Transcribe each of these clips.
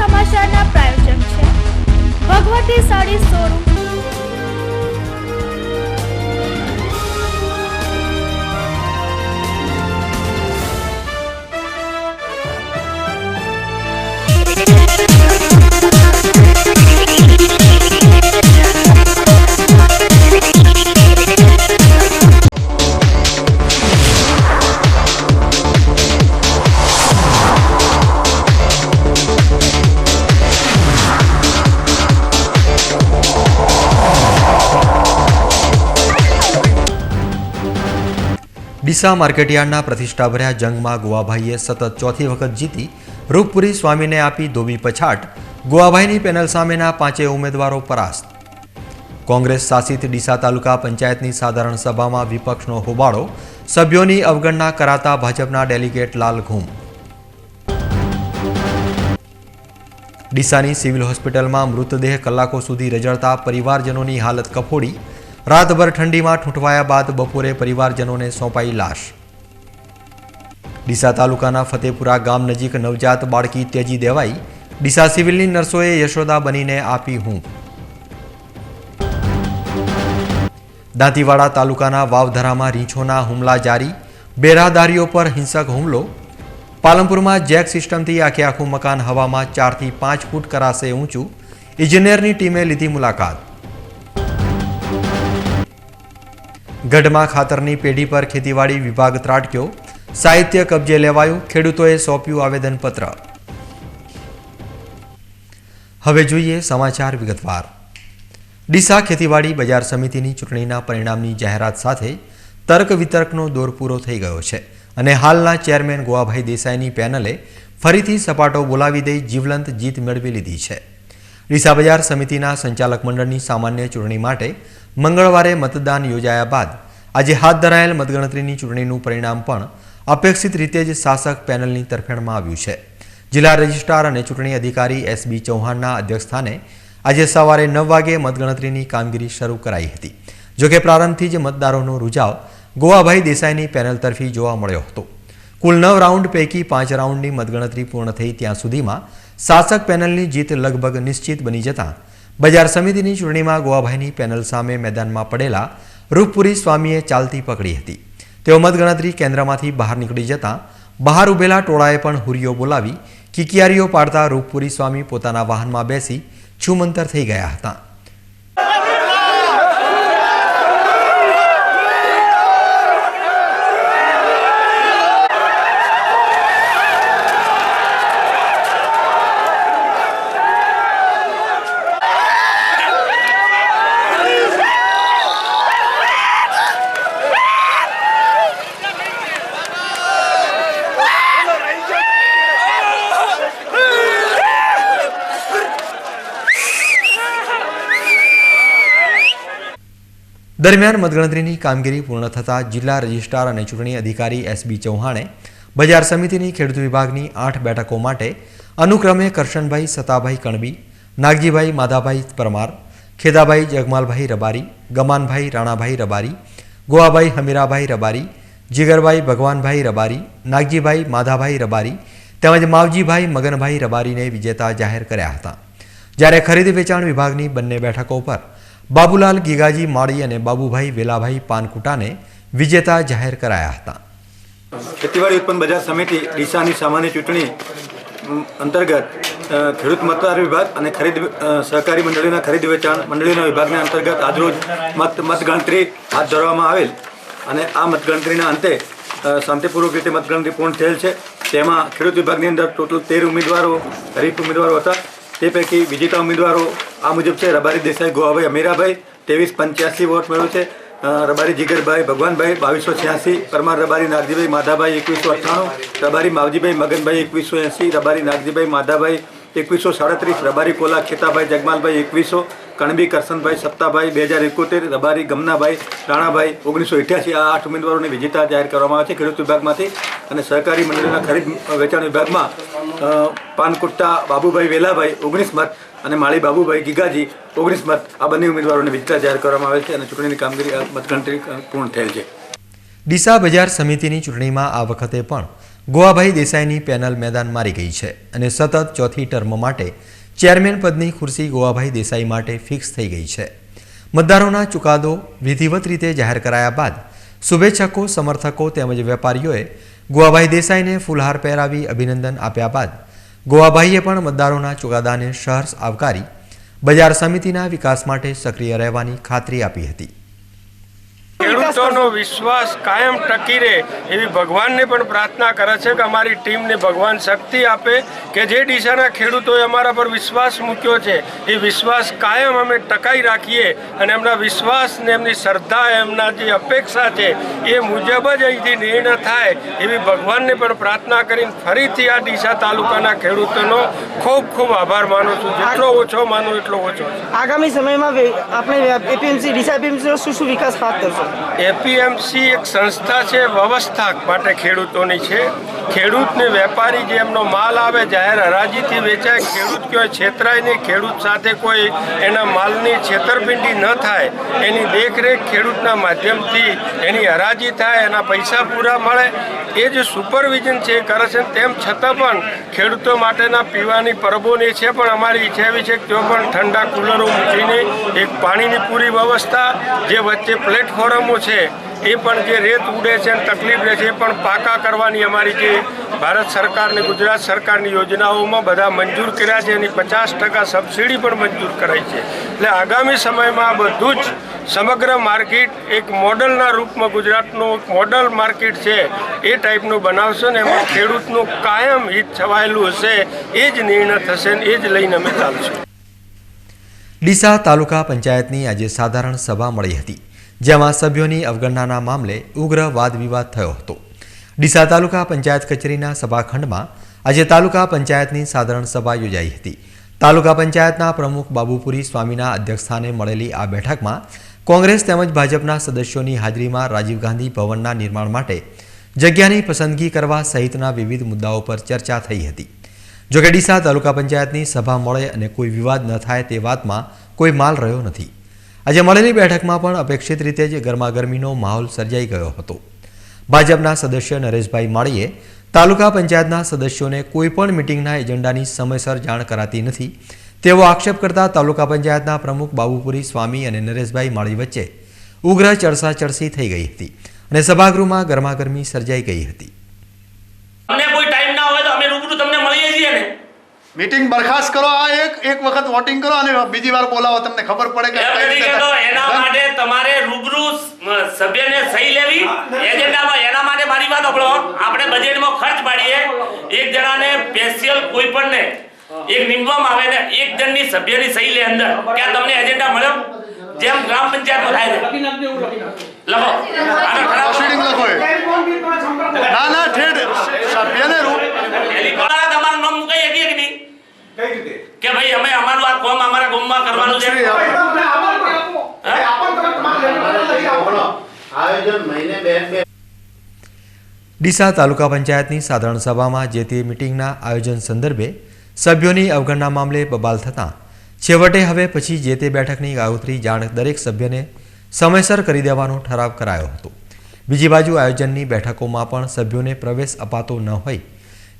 સમાચારના પ્રાયોજક છે ભગવતી સાડી શોરૂમ। ડીસા માર્કેટયાર્ડના પ્રતિષ્ઠાભર્યા જંગમાં ગોવાભાઈએ સતત ચોથી વખત જીતી રૂપપુરી સ્વામીને આપી ધોબી પછાટ। ગોવાભાઈની પેનલ સામેના 5 ઉમેદવારો પરાસ્ત। કોંગ્રેસ શાસિત ડીસા તાલુકા પંચાયતની સાધારણ સભામાં વિપક્ષનો હોબાળો, સભ્યોની અવગણના કરાતા ભાજપના ડેલિગેટ લાલ ઘૂમ। ડીસાની સિવિલ હોસ્પિટલમાં મૃતદેહ કલાકો સુધી રજળતા પરિવારજનોની હાલત કફોડી। રાતભર ઠંડીમાં ઠૂંઠવાયા બાદ બપોરે પરિવારજનોને સોંપાઈ લાશ। ડીસા તાલુકાના ફતેપુરા ગામ નજીક નવજાત બાળકી ત્યજી દેવાઈ। ડીસા સિવિલની નર્સોએ યશોદા બનીને આપી હૂંફ। દાંતીવાડા તાલુકાના વાવધરામાં રીંછોના હુમલા જારી, બેરાદારીઓ પર હિંસક હુમલો। પાલનપુરમાં જેક સિસ્ટમથી આખું મકાન હવામાં 4 થી 5 ફૂટ કરાશે ઊંચું। ઇજનેરની ટીમે લીધી મુલાકાત। ગઢમાં ખાતરની પેઢી પર ખેતીવાડી વિભાગ ત્રાટક્યો, સાહિત્ય કબજે લેવાયું, ખેડૂતોએ સોંપ્યું આવેદનપત્ર। હવે જોઈએ સમાચાર વિગતવાર। ડીસા ખેતીવાડી બજાર સમિતિની ચૂંટણીના પરિણામની જાહેરાત સાથે તર્ક વિતર્કનો દોર પૂરો થઈ ગયો છે અને હાલના ચેરમેન ગોવાભાઈ દેસાઈની પેનલે ફરીથી સપાટો બોલાવી દઈ જીવલંત જીત મેળવી લીધી છે। ડીસા બજાર સમિતિના સંચાલક મંડળની સામાન્ય ચૂંટણી માટે મંગળવારે મતદાન યોજાયા બાદ આજે હાથ ધરાયેલ મતગણતરીની ચૂંટણીનું પરિણામ પણ અપેક્ષિત રીતે જ શાસક પેનલની તરફેણમાં આવ્યું છે। જિલ્લા રજિસ્ટ્રાર અને ચૂંટણી અધિકારી એસબી ચૌહાણના અધ્યક્ષસ્થાને આજે સવારે 9 વાગે મતગણતરીની કામગીરી શરૂ કરાઈ હતી। જોકે પ્રારંભથી જ મતદારોનો રૂઝાવ ગોવાભાઈ દેસાઈની પેનલ તરફી જોવા મળ્યો હતો। કુલ 9 રાઉન્ડ પૈકી 5 રાઉન્ડની મતગણતરી પૂર્ણ થઈ ત્યાં સુધીમાં શાસક પેનલની જીત લગભગ નિશ્ચિત બની જતાં બજાર સમિતિની ચૂંટણીમાં ગોવાભાઈની પેનલ સામે મેદાનમાં પડેલા રૂપપુરી સ્વામીએ ચાલતી પકડી હતી। તેઓ મતગણતરી કેન્દ્રમાંથી બહાર નીકળી જતાં બહાર ઉભેલા ટોળાએ પણ હુરિયો બોલાવી કિકિયારીઓ પાડતા રૂપપુરી સ્વામી પોતાના વાહનમાં બેસી છૂમંતર થઈ ગયા હતા। દરમિયાન મતગણતરીની કામગીરી પૂર્ણ થતાં જિલ્લા રજિસ્ટ્રાર અને ચૂંટણી અધિકારી એસબી ચૌહાણે બજાર સમિતિની ખેડૂત વિભાગની 8 બેઠકો માટે અનુક્રમે કરશનભાઈ સતાભાઈ કણબી, નાગજીભાઈ માધાભાઈ પરમાર, ખેદાભાઈ જગમાલભાઈ રબારી, ગમાનભાઈ રાણાભાઈ રબારી, ગોવાભાઈ હમીરાભાઈ રબારી, જીગરભાઈ ભગવાનભાઈ રબારી, નાગજીભાઈ માધાભાઈ રબારી તેમજ માવજીભાઈ મગનભાઈ રબારીને વિજેતા જાહેર કર્યા હતા। જ્યારે ખરીદ વેચાણ વિભાગની બંને બેઠકો પર બાબુલાલ ગીગાજી માળી અને બાબુભાઈ વેલાભાઈ પાનકુટાને વિજેતા જાહેર કરાયા હતા। ખેતીવાડી ઉત્પન્ન બજાર સમિતિ ડીસાની સામાન્ય ચૂંટણી અંતર્ગત ખેડૂત મતદાર વિભાગ અને ખરીદ સહકારી મંડળીના ખરીદ વેચાણ મંડળીના વિભાગના અંતર્ગત આજરોજ મતગણતરી હાથ ધરવામાં આવેલ અને આ મતગણતરીના અંતે શાંતિપૂર્વક રીતે મતગણતરી પૂર્ણ થયેલ છે। તેમાં ખેડૂત વિભાગની અંદર ટોટલ 13 ઉમેદવારો હરીફ ઉમેદવારો હતા। તે પૈકી વિજેતા ઉમેદવારો આ મુજબ છે: રબારી દેસાઈ ગોવાભાઈ અમીરાભાઈ 2385 વોટ મેળવ્યો છે, રબારી જીગરભાઈ ભગવાનભાઈ 2286, પરમાર રબારી નાગજીભાઈ માધાભાઈ 2198, રબારી માવજીભાઈ મગનભાઈ 2180, રબારી નાગજીભાઈ માધાભાઈ 2137, રબારી કોલા ખેતાભાઈ જગમાલભાઈ 2100, કણબી કરશનભાઈ સત્તાભાઈ 2071, રબારી ગમનાભાઈ રાણાભાઈ 1988 આ 8 ઉમેદવારોને વિજેતા જાહેર કરવામાં આવે છે ખેડૂત વિભાગમાંથી। અને સહકારી મંડળીના ખરીદ વેચાણ વિભાગમાં પાનકુટ્ટા બાબુભાઈ વેલાભાઈ 19 મત અને માળી બાબુભાઈ ગીગાજી 19 મત આ બંને ઉમેદવારોને વિજેતા જાહેર કરવામાં આવે છે અને ચૂંટણીની કામગીરી મતગણતરી પૂર્ણ થયેલ છે। ડીસા બજાર સમિતિની ચૂંટણીમાં આ વખતે પણ ગોવાભાઈ દેસાઈની પેનલ મેદાન મારી ગઈ છે અને સતત ચોથી ટર્મ માટે ચેરમેન પદની ખુરશી ગોવાભાઈ દેસાઈ માટે ફિક્સ થઈ ગઈ છે. મતદારોના ચુકાદો વિધિવત રીતે જાહેર કરાયા બાદ શુભેચ્છકો, સમર્થકો તેમજ વેપારીઓએ ગોવાભાઈ દેસાઈને ફૂલહાર પહેરાવી અભિનંદન આપ્યા બાદ ગોવાભાઈએ પણ મતદારોના ચુકાદાને સહર્ષ આવકારી બજાર સમિતિના વિકાસ માટે સક્રિય રહેવાની ખાતરી આપી હતી. ખેડૂતોનો વિશ્વાસ કાયમ ટકી રહે એવી ભગવાનને પણ પ્રાર્થના કરે છે કે અમારી ટીમને ભગવાન શક્તિ આપે કે જે ડીસાના ખેડૂતોએ અમારા પર વિશ્વાસ મૂક્યો છે એ વિશ્વાસ કાયમ અમે ટકાઈ રાખીએ અને એમના વિશ્વાસ ને એમની શ્રદ્ધા, એમના જે અપેક્ષા છે એ મુજબ જ અહીંથી નિર્ણય થાય એવી ભગવાનને પણ પ્રાર્થના કરીને ફરીથી આ ડીસા તાલુકાના ખેડૂતોનો ખૂબ ખૂબ આભાર માનું છું. જેટલો ઓછો માનું એટલો ઓછો. આગામી સમયમાં આપણે એપીએમસી ડીસા એપીએમસીનો શું વિકાસ પ્રાપ્ત કરશો? એપીએમસી એક સંસ્થા છે, વ્યવસ્થા માટે ખેડૂતોની છે. ખેડૂતને વેપારી જે એમનો માલ આવે જાહેર હરાજીથી વેચાય, ખેડૂત કોઈ છેતરાય નહીં, ખેડૂત સાથે કોઈ એના માલની છેતરપિંડી ન થાય એની દેખરેખ ખેડૂતના માધ્યમથી એની હરાજી થાય, એના પૈસા પૂરા મળે એ જે સુપરવિઝન છે એ કરે છે. તેમ છતાં પણ ખેડૂતો માટેના પીવાની પરબોની છે પણ અમારી ઈચ્છા એવી છે કે તેઓ પણ ઠંડા કુલરો મૂકીને એક પાણીની પૂરી વ્યવસ્થા, જે વચ્ચે પ્લેટફોર્મો છે એ પણ જે રેત ઉડે છે અને તકલીફ રહે છે એ પણ પાકા કરવાની અમારી જે ભારત સરકાર ને ગુજરાત સરકારની યોજનાઓમાં બધા મંજૂર કર્યા છે. એની 50% સબસિડી પણ મંજૂર કરાઈ છે. એટલે આગામી સમયમાં બધું જ સમગ્ર માર્કેટ એક મોડલના રૂપમાં ગુજરાતનું એક મોડલ માર્કેટ છે એ ટાઈપનું બનાવશે ને એમાં ખેડૂતનું કાયમ હિત છવાયેલું હશે. એ જ નિર્ણય થશે ને એ જ લઈને અમે ચાલશું. ડીસા તાલુકા પંચાયતની આજે સાધારણ સભા મળી હતી, જેમાં સભ્યોની અવગણનાના મામલે ઉગ્ર વાદ વિવાદ થયો હતો. ડીસા તાલુકા પંચાયત કચેરીના સભાખંડમાં આજે તાલુકા પંચાયતની સાધારણ સભા યોજાઈ હતી. તાલુકા પંચાયતના પ્રમુખ બાબુપુરી સ્વામીના અધ્યક્ષસ્થાને મળેલી આ બેઠકમાં કોંગ્રેસ તેમજ ભાજપના સદસ્યોની હાજરીમાં રાજીવ ગાંધી ભવનના નિર્માણ માટે જગ્યાની પસંદગી કરવા સહિતના વિવિધ મુદ્દાઓ પર ચર્ચા થઈ હતી. જોકે ડીસા તાલુકા પંચાયતની સભા મળે અને કોઈ વિવાદ ન થાય તે વાતમાં કોઈ માલ રહ્યો નથી. આજે મળેલી બેઠકમાં પણ અપેક્ષિત રીતે જ ગરમાગરમીનો માહોલ સર્જાઈ ગયો હતો. ભાજપના સદસ્ય નરેશભાઈ માળીએ તાલુકા પંચાયતના સદસ્યોને કોઈપણ મિટિંગના એજન્ડાની સમયસર જાણ કરાતી નથી તેવો આક્ષેપ કરતા તાલુકા પંચાયતના પ્રમુખ બાબુપુરી સ્વામી અને નરેશભાઈ માળી વચ્ચે ઉગ્ર ચર્ચાચર્ચી થઈ ગઈ હતી અને સભાગૃહમાં ગરમાગરમી સર્જાઈ ગઈ હતી. અમને કોઈ ટાઈમ ના હોય તો અમે રૂબરૂ તમને મળીએ છીએ ને. મીટિંગ બરખાસ્ત કરો, આ એક વખત વોટિંગ કરો અને બીજી વાર બોલાવો, તમને ખબર પડે કે એના માટે તમારે રૂબરૂ સભ્યને સહી લેવી એજન્ડામાં. એના માટે મારી વાત સાંભળો, આપણે બજેટમાં ખર્ચ પાડીએ, એક જણાને સ્પેશિયલ કોઈ પણ ને એક નિમવામાં આવે ને એક જણની સભ્યની સહી લે અંદર કે તમને એજન્ડા મળ્યો, જેમ ગ્રામ પંચાયતમાં થાય છે. લખો આનો પ્રોસીડિંગ લખો. ના ઠેડ સભ્યને તમારું નામ મુકાઈ શકીએ કે નહીં કે ભાઈ અમે અમારું આ કામ અમારા ગામમાં કરવાનું છે. ડીસા તાલુકા પંચાયતની સાધારણ સભામાં જે તે મિટિંગના આયોજન સંદર્ભે સભ્યોની અવગણના મામલે બબાલ થતાં છેવટે હવે પછી જે તે બેઠકની આગોતરી જાણ દરેક સભ્યને સમયસર કરી દેવાનો ઠરાવ કરાયો હતો. બીજી બાજુ આયોજનની બેઠકોમાં પણ સભ્યોને પ્રવેશ અપાતો ન હોય,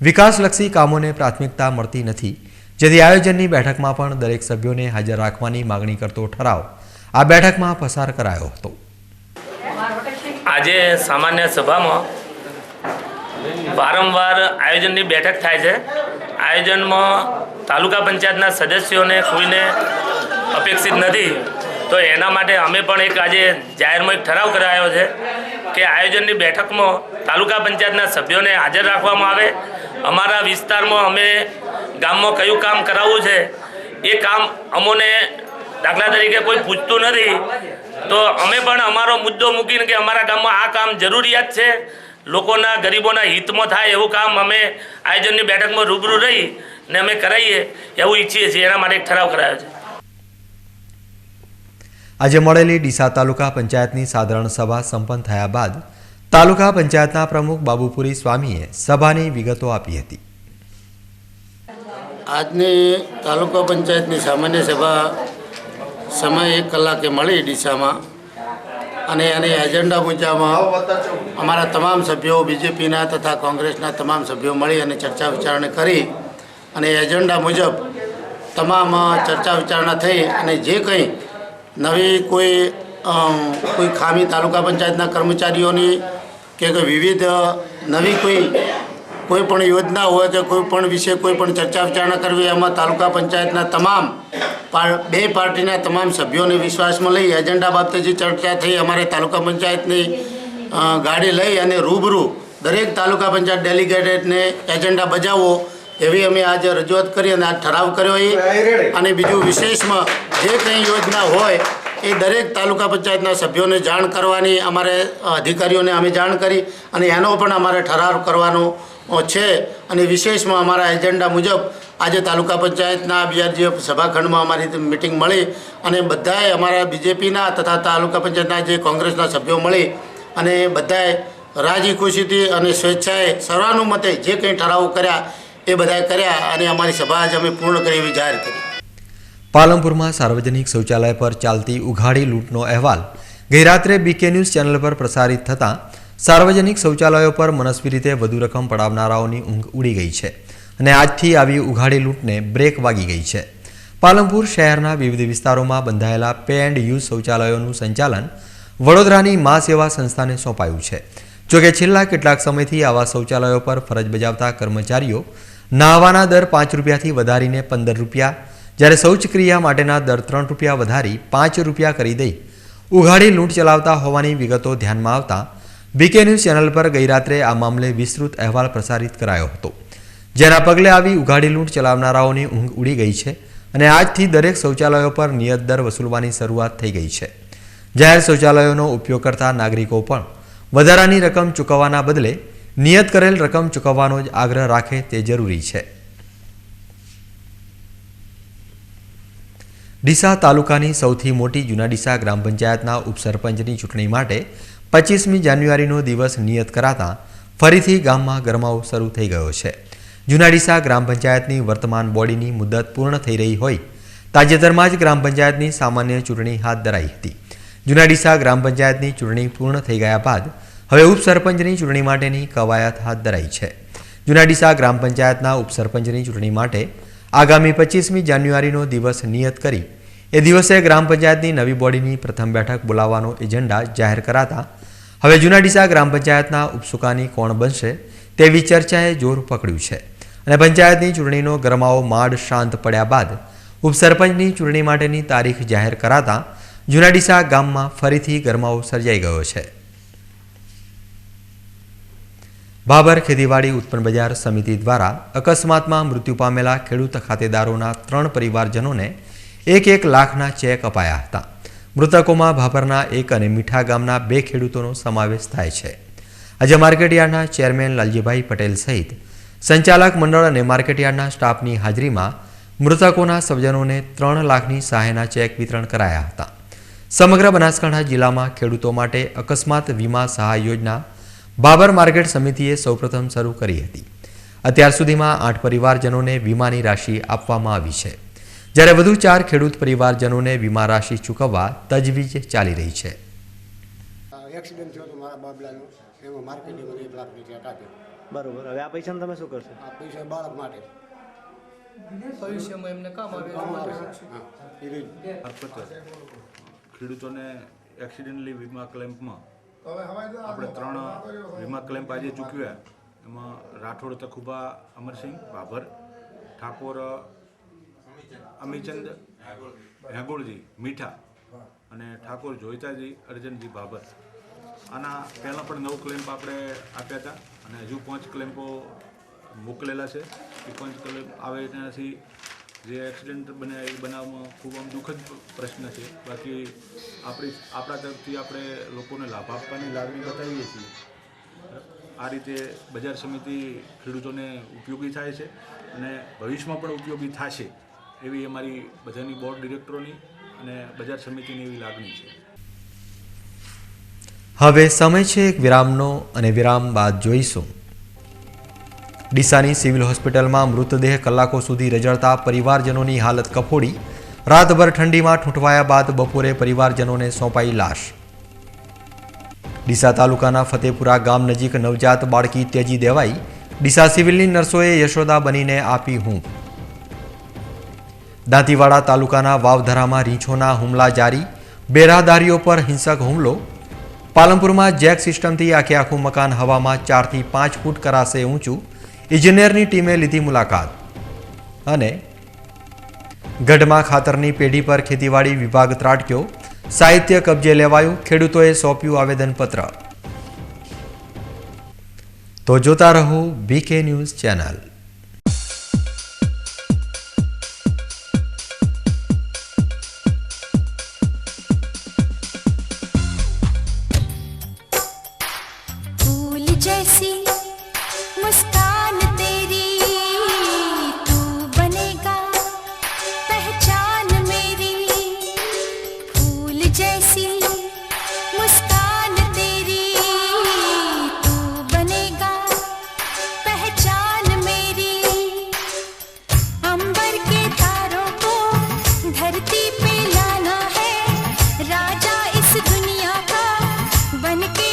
વિકાસલક્ષી કામોને પ્રાથમિકતા મળતી નથી, જેથી આયોજનની બેઠકમાં પણ દરેક સભ્યોને હાજર રાખવાની માગણી કરતો ઠરાવ આ બેઠકમાં પસાર કરાયો હતો. આજે સામાન્ય સભામાં વારંવાર આયોજનની બેઠક થાય છે. આયોજનમાં તાલુકા પંચાયતના સદસ્યોને કોઈને અપેક્ષિત નથી, તો એના માટે અમે પણ એક આજે જાહેરમાં એક ઠરાવ કરાયો છે કે આયોજનની બેઠકમાં તાલુકા પંચાયતના સભ્યોને હાજર રાખવામાં આવે. અમારા વિસ્તારમાં અમે ગામમાં કયું કામ કરાવવું છે એ કામ અમોને દાખલા તરીકે કોઈ પૂછતું નથી, તો અમે પણ અમારો મુદ્દો મૂકીને કે અમારા ગામમાં આ કામ જરૂરિયાત છે, લોકોના ગરીબોના હિતમાં થાય એવું કામ અમે આયોજનની બેઠકમાં રૂબરૂ રહી ને અમે કરાવીએ એવું ઈચ્છીએ છીએ. એના માટે એક ઠરાવ કરાયો છે. આજે મળેલી ડીસા તાલુકા પંચાયતની સાધારણ સભા સંપન્ન થયા બાદ તાલુકા પંચાયતના પ્રમુખ બાબુપુરી સ્વામીએ સભાની વિગતો આપી હતી. આજની તાલુકા પંચાયતની સામાન્ય સભા સમય 1 કલાકે મળી ડીસામાં. અને એની એજન્ડા મુજબ અમારા તમામ સભ્યો બીજેપીના તથા કોંગ્રેસના તમામ સભ્યો મળી અને ચર્ચા વિચારણા કરી અને એજન્ડા મુજબ તમામ ચર્ચા વિચારણા થઈ અને જે કંઈ નવી કોઈ ખામી તાલુકા પંચાયતના કર્મચારીઓની કે વિવિધ નવી કોઈ પણ યોજના હોય કે કોઈ પણ વિશે કોઈ પણ ચર્ચા વિચારણા કરવી એમાં તાલુકા પંચાયતના તમામ બે પાર્ટીના તમામ સભ્યોને વિશ્વાસમાં લઈ એજન્ડા બાબતે જે ચર્ચા થઈ અમારે તાલુકા પંચાયતની ગાડી લઈ અને રૂબરૂ દરેક તાલુકા પંચાયત ડેલિગેટેડને એજન્ડા બજાવવો એવી અમે આજે રજૂઆત કરી અને આ ઠરાવ કર્યો અને બીજું વિશેષમાં જે કંઈ યોજના હોય એ દરેક તાલુકા પંચાયતના સભ્યોને જાણ કરવાની અમારે અધિકારીઓને અમે જાણ કરી અને એનો પણ અમારે ઠરાવ કરવાનો છે અને વિશેષમાં અમારા એજન્ડા મુજબ આજે તાલુકા પંચાયતના બીઆરજીએફ સભાખંડમાં અમારી મિટિંગ મળી અને બધાએ અમારા બીજેપીના તથા તાલુકા પંચાયતના જે કોંગ્રેસના સભ્યો મળી અને બધાએ રાજી ખુશીથી અને સ્વેચ્છાએ સર્વાનુમતે જે કંઈ ઠરાવો કર્યા એ બધાએ કર્યા અને અમારી સભા આજે અમે પૂર્ણ કરી એવી જાહેર કરી. પાલનપુરમાં સાર્વજનિક શૌચાલય પર ચાલતી ઉઘાડી લૂંટનો અહેવાલ ગઈરાત્રે બીકે ન્યૂઝ ચેનલ પર પ્રસારિત થતાં સાર્વજનિક શૌચાલયો પર મનસ્વી રીતે વધુ રકમ પડાવનારાઓની ઊંઘ ઉડી ગઈ છે અને આજથી આવી ઉઘાડી લૂંટને બ્રેક વાગી ગઈ છે. પાલનપુર શહેરના વિવિધ વિસ્તારોમાં બંધાયેલા પે એન્ડ યુઝ શૌચાલયોનું સંચાલન વડોદરાની મા સેવા સંસ્થાને સોંપાયું છે. જોકે છેલ્લા કેટલાક સમયથી આવા શૌચાલયો પર ફરજ બજાવતા કર્મચારીઓ નહાવાના દર 5 રૂપિયાથી વધારીને 15 રૂપિયા, જ્યારે શૌચક્રિયા માટેના દર 3 રૂપિયા વધારી 5 રૂપિયા કરી દઈ ઉઘાડી લૂંટ ચલાવતા હોવાની વિગતો ધ્યાનમાં આવતા બીકે ન્યૂઝ ચેનલ પર ગઈરાત્રે આ મામલે વિસ્તૃત અહેવાલ પ્રસારિત કરાયો હતો, જેના પગલે આવી ઉઘાડી લૂંટ ચલાવનારાઓની ઊંઘ ઉડી ગઈ છે અને આજથી દરેક શૌચાલયો પર નિયત દર વસૂલવાની શરૂઆત થઈ ગઈ છે. જાહેર શૌચાલયોનો ઉપયોગ કરતા નાગરિકો પણ વધારાની રકમ ચૂકવવાના બદલે નિયત કરેલ રકમ ચૂકવવાનો જ આગ્રહ રાખે તે જરૂરી છે. ડીસા તાલુકાની સૌથી મોટી જૂના ડીસા ગ્રામ પંચાયતના ઉપસરપંચની ચૂંટણી માટે 25મી જાન્યુઆરીનો દિવસ નિયત કરાતા ફરીથી ગામમાં ગરમાવો શરૂ થઈ ગયો છે. જૂના ડીસા ગ્રામ પંચાયતની વર્તમાન બોડીની મુદત પૂર્ણ થઈ રહી હોય તાજેતરમાં જ ગ્રામ પંચાયતની સામાન્ય ચૂંટણી હાથ ધરાઈ હતી. જૂના ડીસા ગ્રામ પંચાયતની ચૂંટણી પૂર્ણ થઈ ગયા બાદ હવે ઉપસરપંચની ચૂંટણી માટેની કવાયત હાથ ધરાઈ છે. જૂના ડીસા ગ્રામ પંચાયતના ઉપસરપંચની ચૂંટણી માટે આગામી 25મી જાન્યુઆરીનો દિવસ નિયત કરી એ દિવસે ગ્રામ પંચાયતની નવી બોડીની પ્રથમ બેઠક બોલાવવાનો એજન્ડા જાહેર કરાતા હવે જૂના ડીસા ગ્રામ પંચાયતના ઉપસુકાની કોણ બનશે તેવી ચર્ચાએ જોર પકડ્યું છે અને પંચાયતની ચૂંટણીનો ગરમાવો માંડ શાંત પડ્યા બાદ ઉપસરપંચની ચૂંટણી માટેની તારીખ જાહેર કરાતા જૂના ડીસા ગામમાં ફરીથી ગરમાવો સર્જાઈ ગયો છે. ભાભર ખેતીવાડી ઉત્પન્ન બજાર સમિતિ દ્વારા અકસ્માતમાં મૃત્યુ પામેલા ખેડૂત ખાતેદારોના 3 પરિવારજનોને 1-1 લાખના ચેક અપાયા હતા. મૃતકોમાં ભાભરના 1 અને મીઠા ગામના 2 ખેડૂતોનો સમાવેશ થાય છે. આજે માર્કેટયાર્ડના ચેરમેન લાલજીભાઈ પટેલ સહિત સંચાલક મંડળ અને માર્કેટયાર્ડના સ્ટાફની હાજરીમાં મૃતકોના સ્વજનોને 3 લાખની સહાયના ચેક વિતરણ કરાયા હતા. સમગ્ર બનાસકાંઠા જિલ્લામાં ખેડૂતો માટે અકસ્માત વીમા સહાય યોજના ભાભર માર્કેટ સમિતિએ સૌપ્રથમ શરૂ કરી હતી. અત્યાર સુધીમાં 8 પરિવારજનોને વીમાની રાશિ આપવામાં આવી છે, જ્યારે વધુ 4 ખેડૂત પરિવારજનોને વીમા રાશિ ચૂકવવા તજવીજ ચાલી રહી છે. એક્સિડન્ટ થયો તો મારા બાબલાનો, એમાં માર્કેટિંગ 1 લાખની ચેક આપ્યો. બરોબર. હવે આ પૈસાને તમે શું કરશો? આ પૈસા બાળક માટે ભવિષ્યમાં એમને કામ આવે. ખેડૂતોને એક્સિડન્ટલી વીમા ક્લેમ્પમાં આપણે 3 વીમા ક્લેમ્પ આજે ચૂક્યા. એમાં રાઠોડ તખુબા અમરસિંહ ભાભર, ઠાકોર અમીચંદ હેગોળજી મીઠા અને ઠાકોર જોઈતાજી અર્જનજી ભાભર. આના પહેલાં પણ 9 ક્લેમ્પ આપણે આપ્યા હતા અને હજુ 5 ક્લેમ્પો મોકલેલા છે. એ 5 ક્લેમ્પ આવે ત્યાંથી જે એક્સિડન્ટ બને એ બનાવમાં ખૂબ આમ દુઃખદ પ્રશ્ન છે. બાકી આપણા તરફથી આપણે લોકોને લાભ આપવાની લાગણી બતાવીએ છીએ. આ રીતે બજાર સમિતિ ખેડૂતોને ઉપયોગી થાય છે અને ભવિષ્યમાં પણ ઉપયોગી થશે એવી અમારી બધાની બોર્ડ ડિરેક્ટરોની અને બજાર સમિતિની એવી લાગણી છે. હવે સમય છે એક વિરામનો અને વિરામ બાદ જોઈશું. ડીસાની સિવિલ હોસ્પિટલમાં મૃતદેહ કલાકો સુધી રજળતા પરિવારજનોની હાલત કફોડી. રાતભર ઠંડીમાં ઠૂંઠવાયા બાદ બપોરે પરિવારજનોને સોંપાઈ લાશ. ડીસા તાલુકાના ફતેપુરા ગામ નજીક નવજાત બાળકી ત્યજી દેવાઈ, ડીસા સિવિલની નર્સોએ યશોદા બનીને આપી હૂંફ. દાંતીવાડા તાલુકાના વાવધરામાં રીંછોના હુમલા જારી, બેરાદારીઓ પર હિંસક હુમલો. પાલનપુરમાં જેક સિસ્ટમથી આખે આખું મકાન હવામાં 4 થી 5 ફૂટ કરાશે ઊંચું, ઇજનેરની ટીમે લીધી મુલાકાત. અને ગઢમાં ખાતરની પેઢી પર ખેતીવાડી વિભાગ ત્રાટક્યો, સાહિત્ય કબજે લેવાયું, ખેડૂતોએ સોંપ્યું આવેદનપત્ર. તો જોતા રહો બીકે ન્યૂઝ ચેનલ. जैसी मुस्कान तेरी तू बनेगा पहचान मेरी, फूल जैसी मुस्कान तेरी तू बनेगा पहचान मेरी, अंबर के तारों को धरती पे लाना है, राजा इस दुनिया का बनके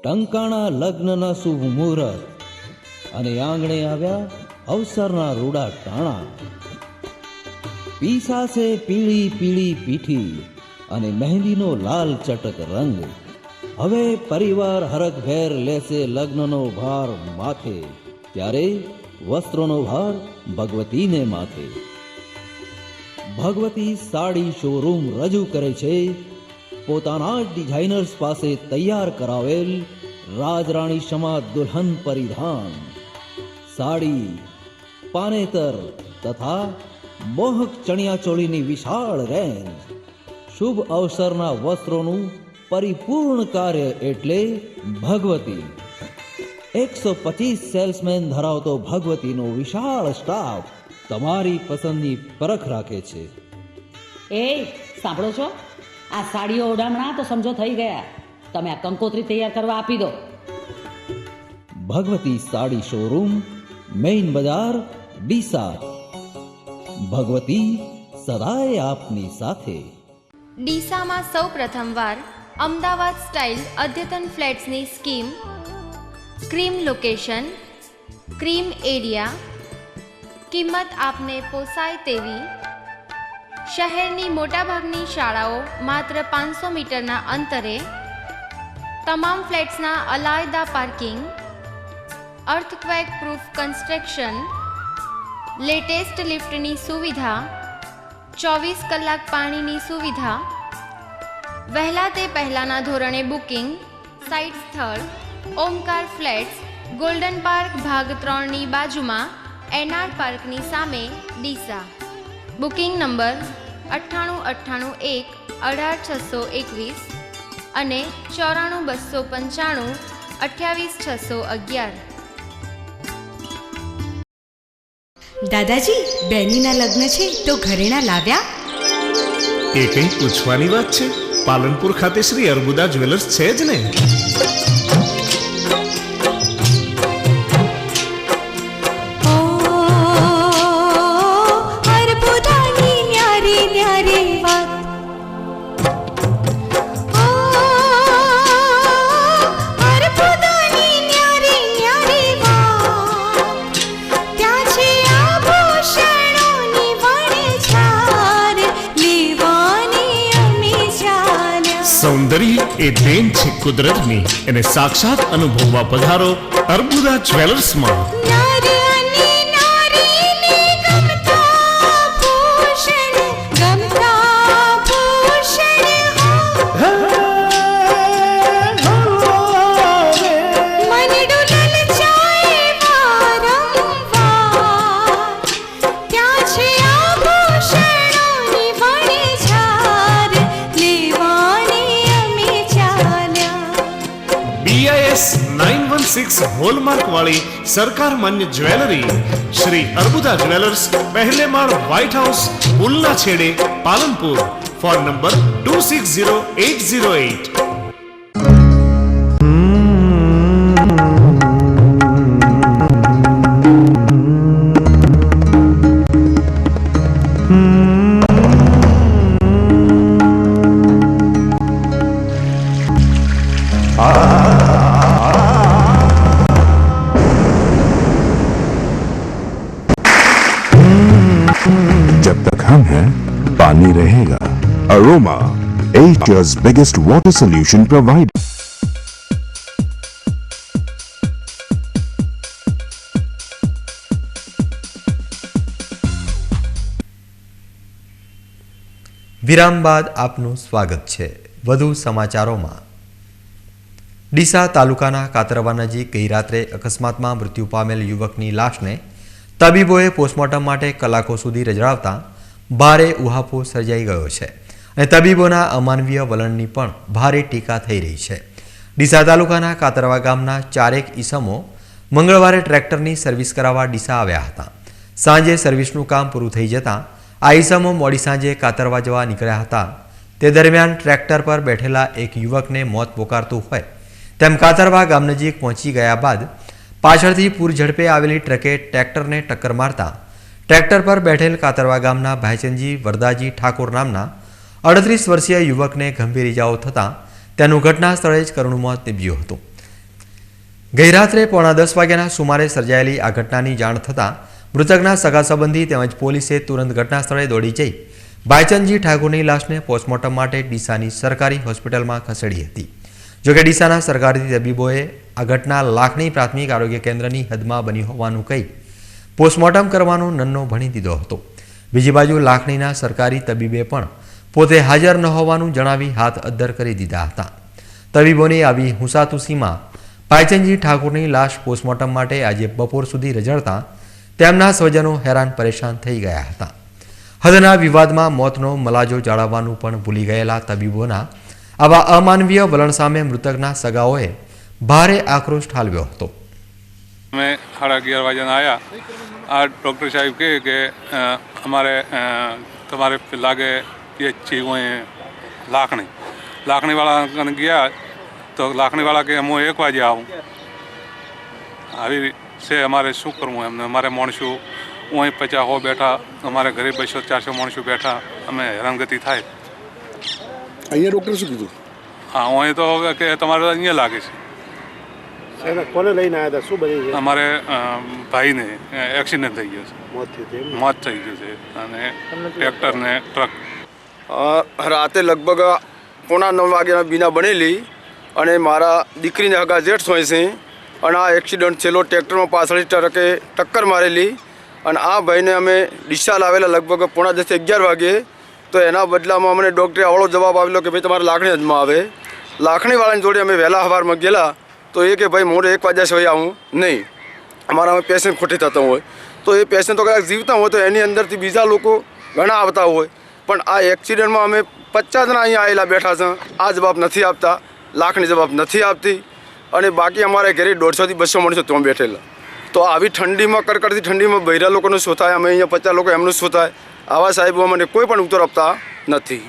ટંકાણા લગ્નના શુભ મુહૂર્ત અને આંગણે આવ્યા અવસરના રૂડા ટાણા. પીસાશે પીળી પીળી પીઠી અને મહેંદીનો લાલ ચટક રંગ. હવે પરિવાર હરખભેર લેશે લગ્નનો ભાર માથે, ત્યારે વસ્ત્રોનો ભાર ભગવતીને માથે. ભગવતી સાડી શોરૂમ રજૂ કરે છે પોતાના ડિઝાઇનર્સ પાસે તૈયાર કરાવેલ રાજરાણી સમા દુલ્હન પરિધાન, સાડી, પાનેતર તથા મોહક ચણિયાચોળીની વિશાળ રેન્જ. શુભ અવસરના વસ્ત્રોનું પરિપૂર્ણ કાર્ય એટલે ભગવતી. 125 સેલ્સમેન ધરાવતો ભગવતીનો વિશાળ સ્ટાફ તમારી પસંદની પરખ રાખે છે. એ સાંભળો છો, આ સાડીઓ ઓડામણા તો સમજો થઈ ગયા, તમે આ કંકોત્રી તૈયાર કરવા આપી દો. ભગવતી સાડી શોરૂમ, મેઇન બજાર, ડીસા. ભગવતી સદાય આપની સાથે. ડીસામાં સૌ પ્રથમવાર અમદાવાદ સ્ટાઇલ અદ્યતન ફ્લેટ્સની scheme, cream location, cream area, કિંમત આપને પોસાય તેવી. શહેરની મોટાભાગની શાળાઓ માત્ર 500 મીટરના અંતરે, તમામ ફ્લેટ્સના અલાયદા parking, earthquake proof construction, latest લિફ્ટની સુવિધા, 24 કલાક પાણીની સુવિધા, વહેલા તે પહેલાંના ધોરણે બુકિંગ. સાઇટ સ્થળ ઓમકાર ફ્લેટ્સ, ગોલ્ડન પાર્ક ભાગ 3ની બાજુમાં, એનઆર પાર્કની સામે, ડીસા. બુકિંગ નંબર 9898 18621 અને 94295 28611. દાદાજી, બેનીના લગ્ન છે તો ઘરેણા લાવ્યા? એ કંઈ પૂછવાની વાત છે? પાલનપુર ખાતે શ્રી અર્બુદા જ્વેલર્સ છે જ ને. સૌંદર્ય એ દેન છે કુદરતની, એને સાક્ષાત અનુભવવા પધારો અર્બુદા જ્વેલર્સમાં. ચાર 116 હોલમાર્ક વાળી સરકાર માન્ય જ્વેલરી શ્રી અર્બુદા જ્વેલર્સ, પહેલે માળ, વ્હાઇટ હાઉસ, પુલના છેડે, પાલનપુર. Phone number 260808. जब तक हम हैं पानी रहेगा. Aroma, Asia's biggest water solution provider. વિરામ બાદ આપનું સ્વાગત છે. વધુ સમાચારોમાં. ડીસા તાલુકાના કાતરવા નજીક ગઈ રાત્રે અકસ્માતમાં મૃત્યુ પામેલ યુવકની લાશને તબીબોએ પોસ્ટમોર્ટમ માટે કલાકો સુધી રજડાવતા ભારે ઉહાપોહ સર્જાઈ ગયો છે અને તબીબોના અમાનવીય વલણની પણ ભારે ટીકા થઈ રહી છે. ડીસા તાલુકાના કાતરવા ગામના 4 ઈસમો મંગળવારે ટ્રેક્ટરની સર્વિસ કરાવવા ડીસા આવ્યા હતા. સાંજે સર્વિસનું કામ પૂરું થઈ જતાં આ ઈસમો મોડી સાંજે કાતરવા જવા નીકળ્યા હતા. તે દરમિયાન ટ્રેક્ટર પર બેઠેલા એક યુવકને મોત પોકારતું હોય તેમ કાતરવા ગામ નજીક પહોંચી ગયા બાદ પાછળથી પૂર ઝડપે આવેલી ટ્રકે ટ્રેક્ટરને ટક્કર મારતા ટ્રેક્ટર પર બેઠેલ કાતરવા ગામના ભાઈચંદજી વરદાજી ઠાકોર નામના 38 વર્ષીય યુવકને ગંભીર ઇજાઓ થતાં તેનું ઘટના સ્થળે જ કરુણ મોત નીપજ્યું હતું. ગઈ રાત્રે 9:30 વાગ્યાના સુમારે સર્જાયેલી આ ઘટનાની જાણ થતાં મૃતકના સગા સંબંધી તેમજ પોલીસે તુરંત ઘટના સ્થળે દોડી જઈ ભાઈચંદજી ઠાકોરની લાશને પોસ્ટમોર્ટમ માટે ડીસાની સરકારી હોસ્પિટલમાં ખસેડી હતી. જોકે ડીસાના સરકારી તબીબોએ આ ઘટના લાખણી પ્રાથમિક આરોગ્ય કેન્દ્રની હદમાં બની હોવાનું કહી પોસ્ટમોર્ટમ કરવાનો નન્નો ભણી દીધો હતો. બીજી બાજુ લાખણીના સરકારી તબીબે પણ પોતે હાજર ન હોવાનું જણાવી હાથ અદ્ધર કરી દીધા હતા. તબીબોની આવી હુંસાતુસીમાં ભાઈચંદજી ઠાકોરની લાશ પોસ્ટમોર્ટમ માટે આજે બપોર સુધી રજડતા તેમના સ્વજનો હેરાન પરેશાન થઈ ગયા હતા. હદના વિવાદમાં મોતનો મલાજો જાળવવાનું પણ ભૂલી ગયેલા તબીબોના આવા અમાનવીય વલણ સામે મૃતકના સગાઓએ ભારે આક્રોશ ઠાલવ્યો હતો. અમે 11:30 વાગ્યાના આવ્યા. આ ડૉક્ટર સાહેબ કહે કે અમારે તમારે લાગે પીએચસી હોય લાખણીવાળા કને ગયા તો લાખણીવાળા કે હું 1 વાગે આવું. આવી છે અમારે શું કરવું એમને. અમારે માણસો અહીં 50 બેઠા, અમારે ઘરે 200-400 માણસો બેઠા, અમે હેરાનગતિ થાય. અહીંયા ડૉક્ટર શું કીધું? હા, અહીં તો કે તમારે અહીંયા લાગે છે. કોને લઈને આવ્યા હતા? શું બની ગયું? અમારે ભાઈને એક્સિડન્ટ થઈ ગયો છે. મોત થઈ ગયું છે અને ટ્રેક્ટર ને ટ્રક. રાતે લગભગ 9:45 વાગ્યાના બીના બનેલી અને મારા દીકરીને હગા જેઠ હોય છે અને આ એક્સિડન્ટ છેલ્લો ટ્રેક્ટરમાં પાછળથી ટ્રકે ટક્કર મારેલી અને આ ભાઈને અમે ડીસા લાવેલા લગભગ 9:30-11 વાગે. તો એના બદલામાં અમને ડૉક્ટરે આવડો જવાબ આવેલો કે ભાઈ તમારે લાખણી હદમાં આવે. લાખણીવાળાની જોડે અમે વહેલા સવારમાં ગયેલા તો એ કે ભાઈ મોડે 1 વાગ્યા સિવાય આવું નહીં. અમારા પેશન્ટ ખોટી થતા હોય તો એ પેશન્ટ તો કદાચ જીવતા હોય તો એની અંદરથી બીજા લોકો ઘણા આવતા હોય. પણ આ એક્સિડન્ટમાં અમે 50 જણા અહીંયા આવેલા બેઠા છે. આ જવાબ નથી આપતા, લાખણી જવાબ નથી આપતી અને બાકી અમારે ઘરે 150 થી 200 માણસો ત્યાં બેઠેલા. તો આવી ઠંડીમાં, કડકડતી ઠંડીમાં બૈરા લોકોનું શું થાય? અમે અહીંયા 50 લોકો એમનું શું થાય? આવા સાહેબો મને કોઈ પણ ઉત્તર આપતા નથી.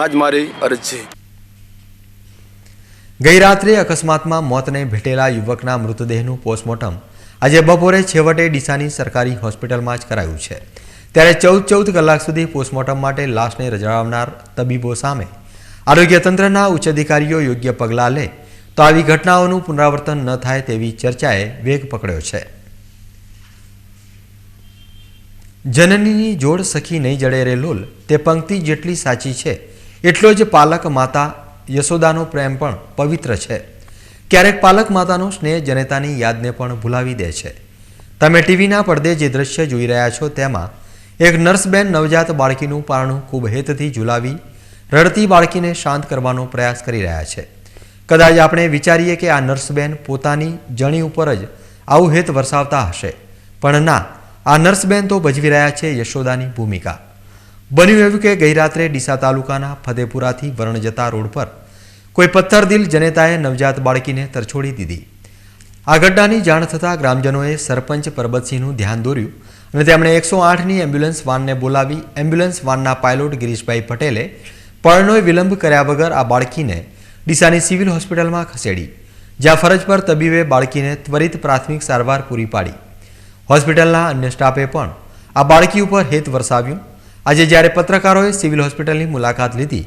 આજ મારી અરજ છે. ગઈ રાત્રે અકસ્માતમાં મોતને ભેટેલા યુવકના મૃતદેહનું પોસ્ટમોર્ટમ આજે બપોરે છેવટે ડીસાની સરકારી હોસ્પિટલમાં જ કરાયું છે. ત્યારે 14 કલાક સુધી પોસ્ટમોર્ટમ માટે લાશને રજડાવનાર તબીબો સામે આરોગ્ય તંત્રના ઉચ્ચ અધિકારીઓ યોગ્ય પગલાં લે તો આવી ઘટનાઓનું પુનરાવર્તન ન થાય તેવી ચર્ચાએ વેગ પકડ્યો છે. જનનીની જોડ સખી નહીં જડે રે લોલ તે પંક્તિ જેટલી સાચી છે એટલો જ પાલક માતા યશોદાનો પ્રેમ પણ પવિત્ર છે. ક્યારેક પાલક માતાનો સ્નેહ જનેતાની યાદને પણ ભૂલાવી દે છે. તમે ટીવીના પડદે જે દ્રશ્ય જોઈ રહ્યા છો તેમાં એક નર્સબેન નવજાત બાળકીનું પારણું ખૂબ હેતથી ઝુલાવી રડતી બાળકીને શાંત કરવાનો પ્રયાસ કરી રહ્યા છે. કદાચ આપણે વિચારીએ કે આ નર્સબેન પોતાની જણી ઉપર જ આવું હેત વરસાવતા હશે, પણ ના, આ નર્સબેન તો ભજવી રહ્યા છે યશોદાની ભૂમિકા. બન્યું એવું કે ગઈ રાત્રે ડીસા તાલુકાના ફતેપુરાથી વરણ જતા રોડ પર કોઈ પથ્થરદિલ જનેતાએ નવજાત બાળકીને તરછોડી દીધી. આ ઘટનાની જાણ થતાં ગ્રામજનોએ સરપંચ પરબતસિંહનું ધ્યાન દોર્યું અને તેમણે 108ની એમ્બ્યુલન્સ વાનને બોલાવી એમ્બ્યુલન્સ વાનના પાયલોટ ગિરીશભાઈ પટેલે પળનોય વિલંબ કર્યા વગર આ બાળકીને ડીસાની સિવિલ હોસ્પિટલમાં ખસેડી, જ્યાં ફરજ પર તબીબે બાળકીને ત્વરિત પ્રાથમિક સારવાર પૂરી પાડી. હોસ્પિટલના અન્ય સ્ટાફે પણ આ બાળકી ઉપર હેત વરસાવ્યું. આજે જ્યારે પત્રકારોએ સિવિલ હોસ્પિટલની મુલાકાત લીધી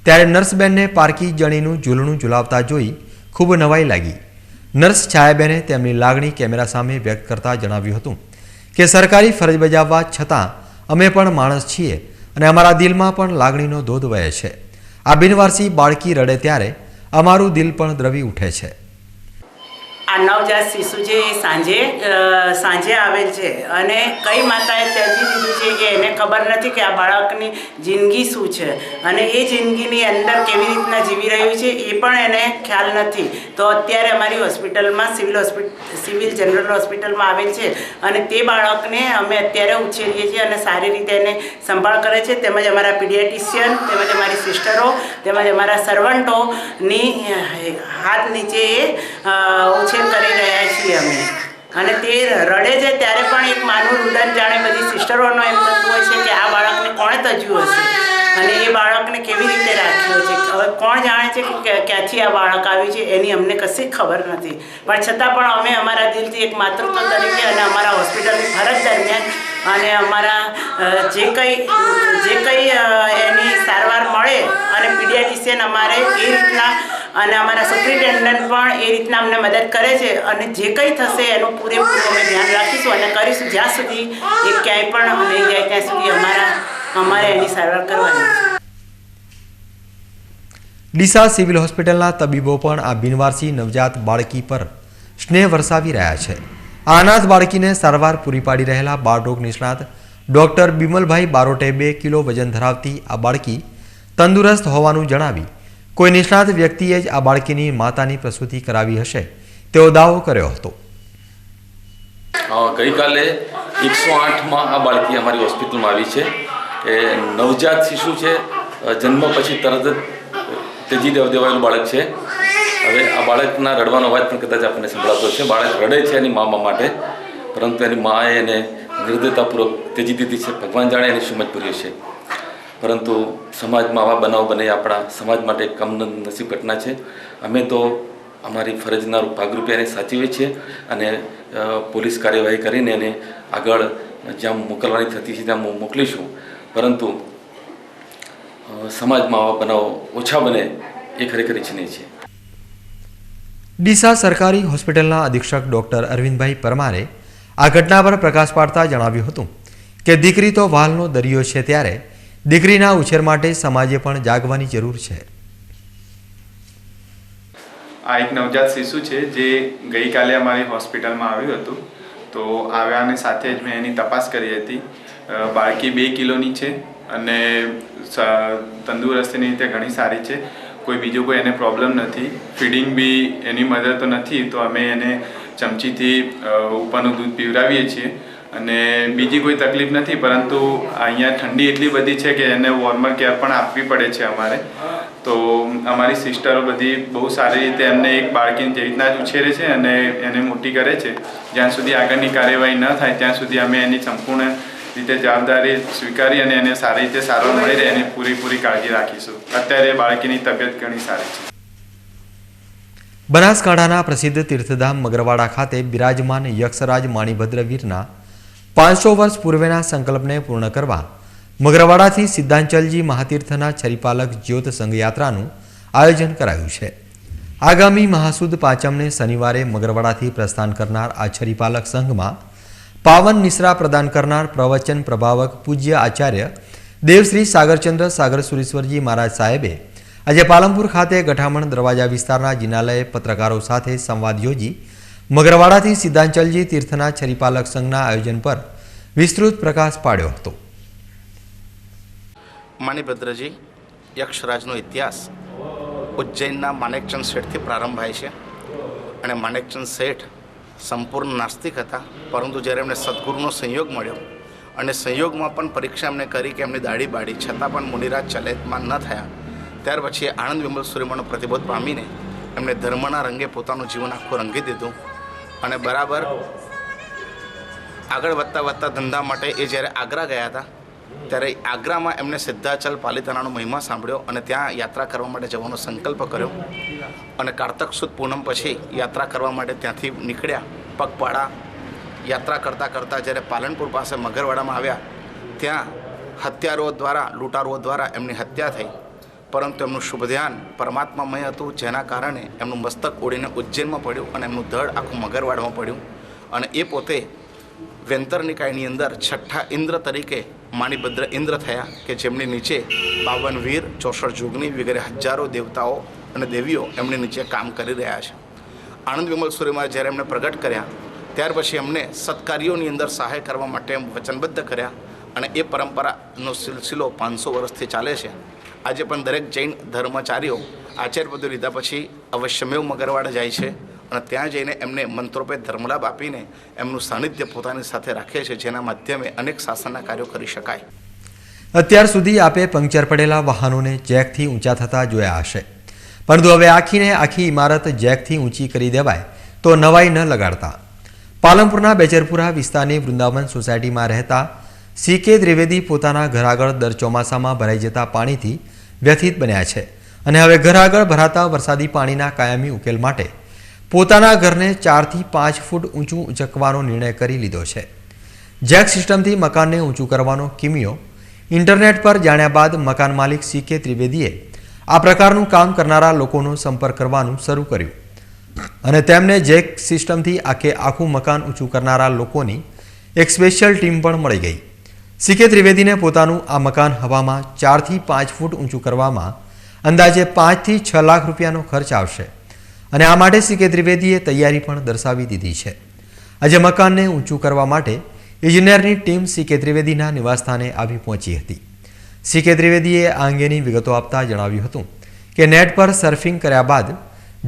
ત્યારે નર્સબેનને પારકી જણીનું ઝૂલણું ઝુલાવતા જોઈ ખૂબ નવાઈ લાગી. નર્સ છાયાબેને તેમની લાગણી કેમેરા સામે વ્યક્ત કરતા જણાવ્યું હતું કે સરકારી ફરજ બજાવવા છતાં અમે પણ માણસ છીએ અને અમારા દિલમાં પણ લાગણીનો ધોધ વહે છે. આ બિનવારસી બાળકી રડે ત્યારે અમારું દિલ પણ દ્રવી ઉઠે છે. આ નવજાત શિશુ છે એ સાંજે આવેલ છે અને કઈ માતાએ ત્યજી દીધું છે કે એને ખબર નથી કે આ બાળકની જિંદગી શું છે અને એ જિંદગીની અંદર કેવી રીતના જીવી રહ્યું છે એ પણ એને ખ્યાલ નથી. તો અત્યારે અમારી હોસ્પિટલમાં સિવિલ જનરલ હોસ્પિટલમાં આવેલ છે અને તે બાળકને અમે અત્યારે ઉછેરીએ છીએ અને સારી રીતે એને સંભાળ કરે છે. તેમજ અમારા પીડિયાટિશિયન તેમજ અમારી સિસ્ટરો તેમજ અમારા સર્વન્ટોની હાથ નીચે ઉછેર કરી રહ્યા છીએ અમે. અને તે રડે છે ત્યારે પણ એક માનું રુદન જાણે બધી સિસ્ટરોનો એમ થતું હોય છે કે આ બાળકને કોણે તજ્યું હશે અને એ બાળકને કેવી રીતે રાખ્યો છે. હવે કોણ જાણે છે કે ક્યાંથી આ બાળક આવ્યું છે એની અમને કશી ખબર નથી. પણ છતાં પણ અમે અમારા દિલથી એક માતૃત્વ તરીકે અને અમારા હોસ્પિટલની ફરજ દરમિયાન અને અમારા જે કંઈ એની સારવાર મળે અને પીડિયાટિશિયન અમારે એ રીતના અને અમારા સુપ્રિન્ટેન્ડન્ટ પણ એ રીતના અમને મદદ કરે છે અને જે કંઈ થશે એનું પૂરેપૂરું અમે ધ્યાન રાખીશું અને કરીશું. જ્યાં સુધી એ ક્યાંય પણ નહીં જાય ત્યાં સુધી અમારે એની સારવાર કરવાની છે. ડીસા સિવિલ હોસ્પિટલના તબીબો પણ આ બિનવારસી નવજાત બાળકી પર સ્નેહ વરસાવી રહ્યા છે. આ અનાથ બાળકીને સારવાર પૂરી પાડી રહેલા બાળરોગ નિષ્ણાત ડોક્ટર બિમલભાઈ બારોટે 2 કિલો વજન ધરાવતી આ બાળકી તંદુરસ્ત હોવાનું જણાવી કોઈ નિષ્ણાત વ્યક્તિએ જ આ બાળકીની માતાની પ્રસૂતિ કરાવી હશે તેવો દાવો કર્યો હતો. ગઈકાલે 108માં આ બાળકી અમારી હોસ્પિટલમાં આવી છે. એ નવજાત શિશુ છે. જન્મ પછી તરત જ તેજી દેવાયેલું બાળક છે. હવે આ બાળકના રડવાનો અવાજ પણ કદાચ આપણને સંભળાતો છે. બાળક રડે છે એની મા માટે, પરંતુ એની માએ એને નિર્દયતાપૂર્વક તેજી દીધી છે. ભગવાન જાણે એની શું મજબૂરી છે. પરંતુ સમાજમાં આવા બનાવ બને આપણા સમાજ માટે એક કમનસીબ ઘટના છે. અમે તો અમારી ફરજના ભાગરૂપે એને સાચવીએ છીએ અને પોલીસ કાર્યવાહી કરીને એને આગળ જ્યાં મોકલવાની થતી છે ત્યાં મોકલીશું. પરંતુ સમાજમાં આવા બનાવો ઓછા બને એ ખરેખર ઈચ્છનીય છે. ડીસા સરકારી હોસ્પિટલના અધિક્ષક ડોક્ટર અરવિંદભાઈ પરમારે આ ઘટના પર પ્રકાશ પાડતા જણાવ્યું હતું કે દીકરી તો વહાલનો દરિયો છે ત્યારે દીકરીના ઉછેર માટે સમાજે પણ જાગવાની જરૂર છે. આ એક નવજાત શિશુ છે જે ગઈકાલે અમારી હોસ્પિટલમાં આવ્યું હતું. તો આવ્યાની સાથે જ મેં એની તપાસ કરી હતી. બાળકી 2 કિલોની છે અને તંદુરસ્તીની રીતે ઘણી સારી છે. કોઈ બીજો કોઈ એને પ્રોબ્લેમ નથી. ફીડિંગ બી એની મધર તો નથી, તો અમે એને ચમચીથી ઉપરનું દૂધ પીવડાવીએ છીએ અને બીજી કોઈ તકલીફ નથી. પરંતુ અહીંયા ઠંડી એટલી બધી છે કે એને વોર્મર કેર પણ આપવી પડે છે અમારે. તો અમારી સિસ્ટરો બધી બહુ સારી રીતે એમને એક બાળકીને જેવી રીતના જ ઉછેરે છે અને એને મોટી કરે છે. જ્યાં સુધી આગળની કાર્યવાહી ન થાય ત્યાં સુધી અમે એની સંપૂર્ણ રીતે જવાબદારી સ્વીકારી અને એને સારી રીતે સારવાર મળી રહે એની પૂરી કાળજી રાખીશું. અત્યારે બાળકીની તબિયત ઘણી સારી છે. બનાસકાંઠાના પ્રસિદ્ધ તીર્થધામ મગરવાડા ખાતે બિરાજમાન યક્ષરાજ માણીભદ્ર વીરના 500 વર્ષ પૂર્વેના સંકલ્પને પૂર્ણ કરવા મગરવાડાથી સિદ્ધાંચલજી મહાતીર્થના છરીપાલક જ્યોત સંઘયાત્રાનું આયોજન કરાયું છે. આગામી મહાસુદ પાંચમને શનિવારે મગરવાડાથી પ્રસ્થાન કરનાર આ છરીપાલક સંઘમાં પાવન નિશ્રા પ્રદાન કરનાર પ્રવચન પ્રભાવક પૂજ્ય આચાર્ય દેવશ્રી સાગરચંદ્ર સાગર સુરેશ્વરજી મહારાજ સાહેબે આજે પાલનપુર ખાતે ગઠામણ દરવાજા વિસ્તારના જિનાલયે પત્રકારો સાથે સંવાદ યોજી મગરવાડાથી સિદ્ધાંચલજી તીર્થના છરીપાલક સંઘના આયોજન પર વિસ્તૃત પ્રકાશ પાડ્યો હતો. માણીભદ્રજી યક્ષરાજનો ઇતિહાસ ઉજ્જૈનના માણેકચંદ શેઠથી પ્રારંભ થાય છે અને માણેકચંદ શેઠ સંપૂર્ણ નાસ્તિક હતા, પરંતુ જ્યારે એમને સદગુરુનો સંયોગ મળ્યો અને સંયોગમાં પણ પરીક્ષા એમને કરી કે એમની દાઢી બાળી છતાં પણ મુનિરાજ ચલિતમાન ન થયા, ત્યાર પછી આનંદ વિમલ સૂર્યમાનો પ્રતિબોધ પામીને એમણે ધર્મના રંગે પોતાનું જીવન આખું રંગી દીધું અને બરાબર આગળ વધતા ધંધા માટે એ જ્યારે આગ્રા ગયા હતા ત્યારે આગ્રામાં એમને સિદ્ધાચલ પાલિતાણાનો મહિમા સાંભળ્યો અને ત્યાં યાત્રા કરવા માટે જવાનો સંકલ્પ કર્યો અને કારતક સુદ પૂનમ પછી યાત્રા કરવા માટે ત્યાંથી નીકળ્યા પગપાળા યાત્રા કરતાં જ્યારે પાલનપુર પાસે મગરવાડામાં આવ્યા ત્યાં હત્યારાઓ દ્વારા લૂંટારુઓ દ્વારા એમની હત્યા થઈ, પરંતુ એમનું શુભ ધ્યાન પરમાત્મામય હતું, જેના કારણે એમનું મસ્તક ઉડીને ઉજ્જૈનમાં પડ્યું અને એમનું ધડ આખું મગરવાડમાં પડ્યું અને એ પોતે વેંતરનિકાયની અંદર છઠ્ઠા ઇન્દ્ર તરીકે માણિભદ્ર ઇન્દ્ર થયા કે જેમની નીચે 52 વીર, 64 જોગની વગેરે હજારો દેવતાઓ અને દેવીઓ એમની નીચે કામ કરી રહ્યા છે. આનંદ વિમલ સૂર્યમાં જ્યારે એમને પ્રગટ કર્યા ત્યાર પછી એમને સત્કાર્યોની અંદર સહાય કરવા માટે વચનબદ્ધ કર્યા અને એ પરંપરાનો સિલસિલો 500 વર્ષથી ચાલે છે. આજે પણ દરેક જૈન ધર્મચારીઓ આચાર્ય પદવી લીધા પછી અવશ્યમેવ મગરવાડા જાય છે અને ત્યાં જઈને એમને મંત્રોપે ધર્મલાભ આપીને એમનું સાનિધ્ય પોતાની સાથે રાખે છે, જેના માધ્યમે અનેક શાસનના કાર્યો કરી શકાય. અત્યાર સુધી આપે પંક્ચર પડેલા વાહનોને જેકથી ઊંચા થતા જોયા હશે, પરંતુ હવે આખીને આખી ઇમારત જેકથી ઊંચી કરી દેવાય તો નવાઈ ન લગાડતા પાલનપુરના બેચરપુરા વિસ્તારની વૃંદાવન સોસાયટીમાં રહેતા સી.કે. ત્રિવેદી પોતાના ઘર આગળ દર ચોમાસામાં ભરાઈ જતા પાણીથી વ્યથિત બન્યા છે અને હવે ઘર આગળ ભરાતા વરસાદી પાણીના કાયમી ઉકેલ માટે પોતાના ઘરને 4 થી 5 ફૂટ ઊંચું ઉંચકવાનો નિર્ણય કરી લીધો છે. જેક સિસ્ટમથી મકાનને ઊંચું કરવાનો કિમિયો ઇન્ટરનેટ પર જાણ્યા બાદ મકાન માલિક સી.કે. ત્રિવેદીએ આ પ્રકારનું કામ કરનારા લોકોનો સંપર્ક કરવાનું શરૂ કર્યું અને તેમને જેક સિસ્ટમથી આખું મકાન ઊંચું કરનારા લોકોની એક સ્પેશિયલ ટીમ પણ મળી ગઈ. સી.કે. ત્રિવેદીને પોતાનું આ મકાન હવામાં 4 થી 5 ફૂટ ઊંચું કરવામાં અંદાજે 5 થી 6 લાખ રૂપિયાનો ખર્ચ આવશે અને આ માટે સી.કે. ત્રિવેદીએ તૈયારી પણ દર્શાવી દીધી છે. આજે મકાનને ઊંચું કરવા માટે ઇજનેરની ટીમ સી.કે. ત્રિવેદીના નિવાસસ્થાને આવી પહોંચી હતી. સી.કે. ત્રિવેદીએ આ અંગેની વિગતો આપતા જણાવ્યું હતું કે નેટ પર સર્ફિંગ કર્યા બાદ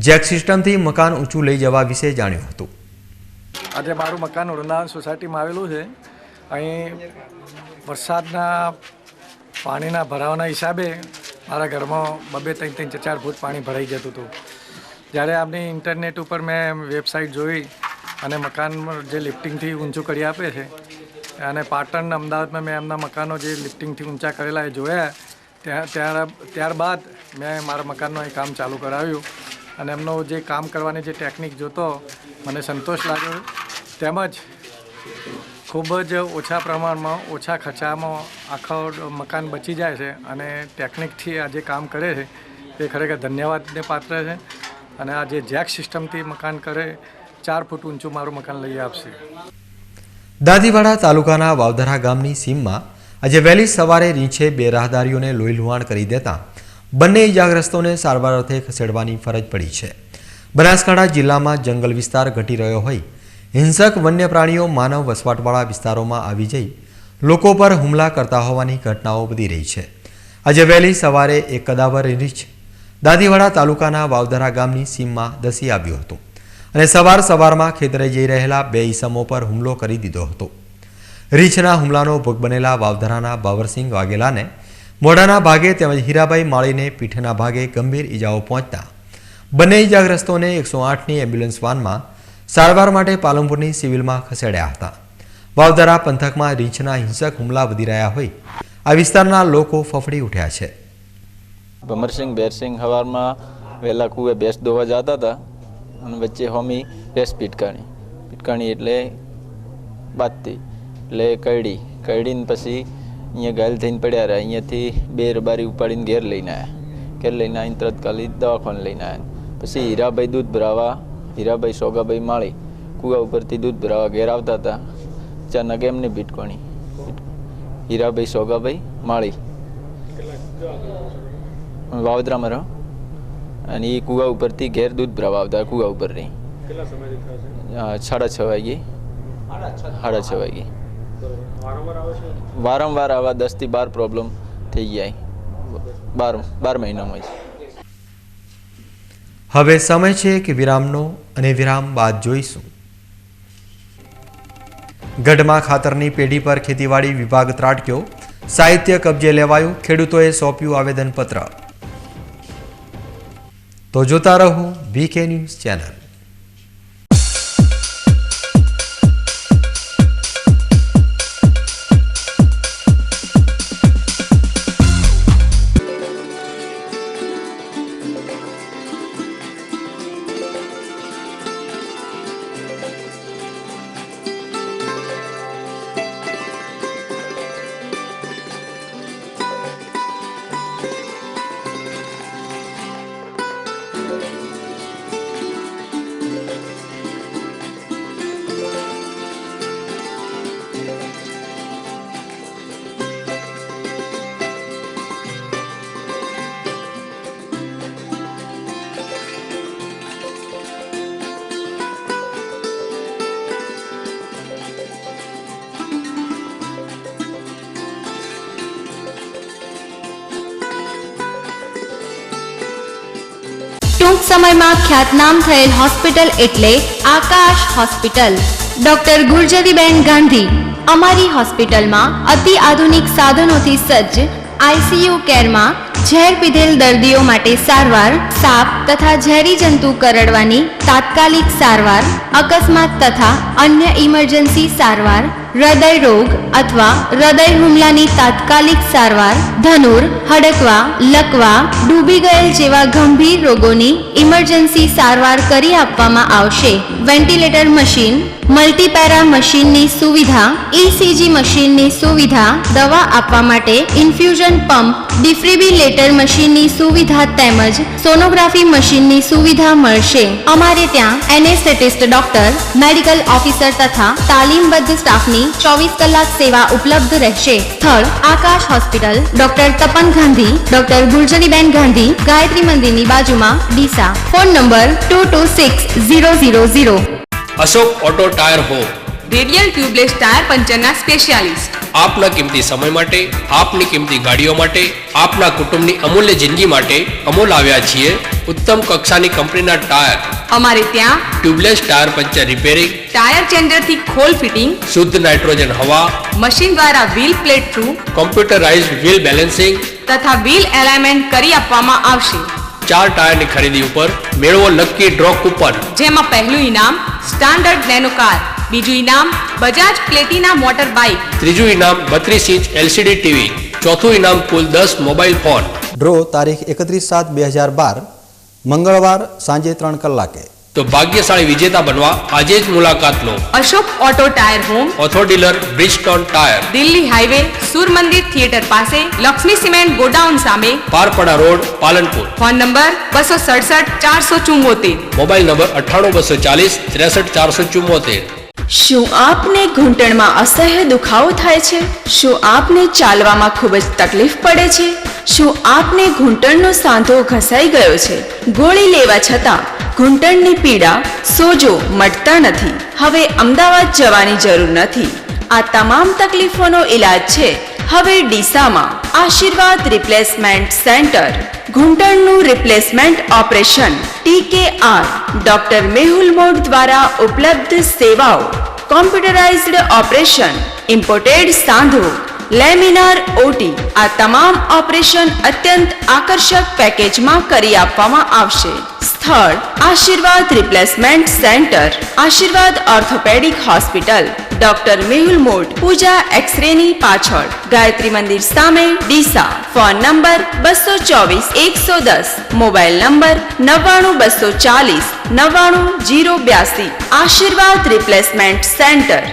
જેક સિસ્ટમથી મકાન ઊંચું લઈ જવા વિશે જાણ્યું હતું. આજે મારું મકાન વૃંદાવન સોસાયટીમાં આવેલું છે. અહીં વરસાદના પાણીના ભરાવાના હિસાબે મારા ઘરમાં 2, 3, 4 ફૂટ પાણી ભરાઈ જતું હતું. જ્યારે આપણી ઇન્ટરનેટ ઉપર મેં વેબસાઇટ જોઈ અને મકાન જે લિફ્ટિંગથી ઊંચું કરી આપે છે અને પાટણ અમદાવાદમાં મેં એમના મકાનો જે લિફ્ટિંગથી ઊંચા કરેલા એ જોયા ત્યારબાદ મેં મારા મકાનનું એ કામ ચાલુ કરાવ્યું અને એમનો જે કામ કરવાની જે ટેકનિક જોતો મને સંતોષ લાગ્યો, તેમજ ખૂબ જ ઓછા પ્રમાણમાં ઓછા ખર્ચામાં આખો મકાન બચી જાય છે અને ટેકનિકથી આ જે કામ કરે છે એ ખરેખર ધન્યવાદને પાત્ર છે અને આ જે જેક સિસ્ટમથી મકાન કરે 4 ફૂટ ઊંચું મારું મકાન લઈ આપશે. દાંતીવાડા તાલુકાના વાવધરા ગામની સીમમાં આજે વહેલી સવારે રીંછે 2 રાહદારીઓને લોહી લુહાણ કરી દેતા બંને ઇજાગ્રસ્તોને સારવાર અર્થે ખસેડવાની ફરજ પડી છે. બનાસકાંઠા જિલ્લામાં જંગલ વિસ્તાર ઘટી રહ્યો હોય હિંસક વન્ય પ્રાણીઓ માનવ વસવાટવાળા વિસ્તારોમાં આવી જઈ લોકો પર હુમલા કરતા હોવાની ઘટનાઓ વધી રહી છે. આજે વહેલી સવારે એક કદાવર રીંછ દાંતીવાડા તાલુકાના વાવધરા ગામની સીમમાં ધસી આવ્યું હતું અને સવારમાં ખેતરે જઈ રહેલા 2 ઈસમો પર હુમલો કરી દીધો હતો. રીંછના હુમલાનો ભોગ બનેલા વાવધરાના બાવરસિંહ વાઘેલાને મોઢાના ભાગે તેમજ હીરાભાઈ માળીને પીઠના ભાગે ગંભીર ઈજાઓ પહોંચતા બંને ઈજાગ્રસ્તોને 108ની એમ્બ્યુલન્સ વાનમાં સારવાર માટે પાલનપુરની સિવિલમાં ખસેડ્યા હતા. વાવધરા પંથકમાં રીંછના હિંસક હુમલા વધી રહ્યા હોય આ વિસ્તારના લોકો ફફડી ઉઠ્યા છે. ભમરસિંહ બેરસિંહ સવારમાં વહેલા કુએ ભેંસ દોવા જતા હતા અને વચ્ચે હોમી ભેંસ પીટકાણી એટલે બાતતી એટલે કઈડીને પછી અહીંયા ઘાયલ થઈને પડ્યા રહ્યા. અહીંયાથી 2 રબારી ઉપાડીને ઘેર લઈને આવીને તરત કાલી દવાખાને લઈને આવ્યા. પછી હીરાભાઈ સોગાભાઈ માળી કુવા ઉપરથી દૂધ ભરાવા ઘેર આવતા હતા. અચાનક એમને પીટકાણી. હીરાભાઈ સોગાભાઈ માળી વાવદરામાં રહો અને એ કુવા ઉપરથી ઘેર દૂધ ભરાવા આવતા કુવા ઉપર રહી 6:30 વાગે વારંવાર આવા 10 થી 12 પ્રોબ્લેમ થઈ ગયા 12 મહિનામાં. હવે સમય છે કે વિરામનો અને વિરામ બાદ જોઈશું. ગઢમાં ખાતરની પેઢી પર ખેતીવાડી વિભાગ ત્રાટક્યો, સાહિત્ય કબજે લેવાયું, ખેડૂતોએ સોંપ્યું આવેદનપત્ર. તો જોતા રહો VK ન્યૂઝ ચેનલ. સમયમાં ખ્યાતનામ થયેલ હોસ્પિટલ એટલે આકાશ હોસ્પિટલ. ડોક્ટર ગુર્જરીબેન ગાંધી. અમારી હોસ્પિટલમાં અતિ આધુનિક સાધનોથી સજ્જ આઈસીયુ કેરમાં ઝેર પીધેલ દર્દીઓ માટે સારવાર, સાપ તથા ઝેરી જંતુ કરડવાની તાત્કાલિક સારવાર, અકસ્માત તથા અન્ય ઇમરજન્સી સારવાર, હૃદય રોગ અથવા હૃદય હુમલાની તાત્કાલિક સારવાર, ધનુર, હડકવા, લકવા, ડૂબી ગયેલ જેવા ગંભીર રોગોની ઇમરજન્સી સારવાર કરી આપવામાં આવશે. વેન્ટિલેટર મશીન, મલ્ટીપેરા મશીનની સુવિધા, ECG મશીનની સુવિધા, દવા આપવા માટે ઇન્ફ્યુઝન પંપ, ડિફ્રિબ્રિલેટર મશીનની સુવિધા તેમજ સોનોગ્રાફી મશીનની સુવિધા મળશે. અમારે ત્યાં એનેસ્થેટિસ્ટ ડોક્ટર, મેડિકલ ઓફિસર તથા તાલીમબદ્ધ સ્ટાફની 24 કલાક સેવા ઉપલબ્ધ રહેશે. સ્થળ Akash hospital, doctor Tapan Gandhi, doctor Gurjariben Gandhi, Gayatri મંદિરની બાજુમાં, Deesa. Phone number 226000. Ashok auto tyre home, radial tubeless tyre પંચરના સ્પેશિયાલિસ્ટ. આપના કિંમતી સમય માટે, આપની કિંમતી ગાડીઓ માટે, આપના કુટુંબની અમૂલ્ય જિંદગી માટે અમૂલ આવ્યા છીએ ઉત્તમ કક્ષાની કંપનીના ટાયર. અમારે ત્યાં tubeless tyre puncture repairing, tyre ચેન્જરથી ખોલ ફિટિંગ, શુદ્ધ નાઇટ્રોજન હવા, મશીન દ્વારા wheel plate through, computerised wheel balancing તથા વ્હીલ એલાઇનમેન્ટ કરી આપવામાં આવશે. 4 ટાયરની ખરીદી ઉપર મેળવો લકી ડ્રો કૂપન, જેમાં પહેલું ઇનામ સ્ટાન્ડર્ડ નેનો કાર, બીજું ઇનામ બજાજ પ્લેટિના મોટર બાઇક, ત્રીજું ઇનામ 32 ઇંચ LCD ટીવી, ચોથું ઇનામ કુલ 10 મોબાઈલ ફોન. ડ્રો તારીખ 31/7/2012 મંગળવાર સાંજે 3 કલાકે. તો ભાગ્યશાળી વિજેતા બનવા આજે જ મુલાકાત લો. અશોક ઓટો ટાયર હોમ, ઓથો dealer, Bridgestone tyre, Delhi highway, Sur Mandir theatre પાસે, લક્ષ્મી સિમેન્ટ ગોડાઉન સામે, Parpada road, Palanpur. Phone number 267 474, mobile number 98 240 63 474. શું આપને ઘૂંટણમાં અસહ્ય દુખાવો થાય છે? શું આપને ચાલવામાં ખૂબ જ તકલીફ પડે છે? શું આપને ઘૂંટણનો સાંધો ઘસાઈ ગયો છે? ગોળી લેવા છતાં ઘૂંટણની પીડા, સોજો મટતા નથી? હવે અમદાવાદ જવાની જરૂર નથી. આ તમામ તકલીફોનો ઈલાજ છે હવે ડીસામાં. Ashirvad replacement centre. ઘૂંટણનું replacement operation TKR doctor Mehul Mod દ્વારા ઉપલબ્ધ સેવાઓ. કોમ્પ્યુટરાઇઝ્ડ ઓપરેશન, ઇમ્પોર્ટેડ સાંધો, લેમિનાર OT. આ તમામ ઓપરેશન અત્યંત આકર્ષક પેકેજમાં કરી આપવામાં આવશે. સ્થળ Ashirvad replacement centre, Ashirvad orthopaedic hospital, doctor Mehul Mod, Pooja એક્સરેની પાછળ, ગાયત્રી મંદિર સામે, Deesa. Phone number 224 110, mobile number 99 240 99 082. Ashirvad replacement centre,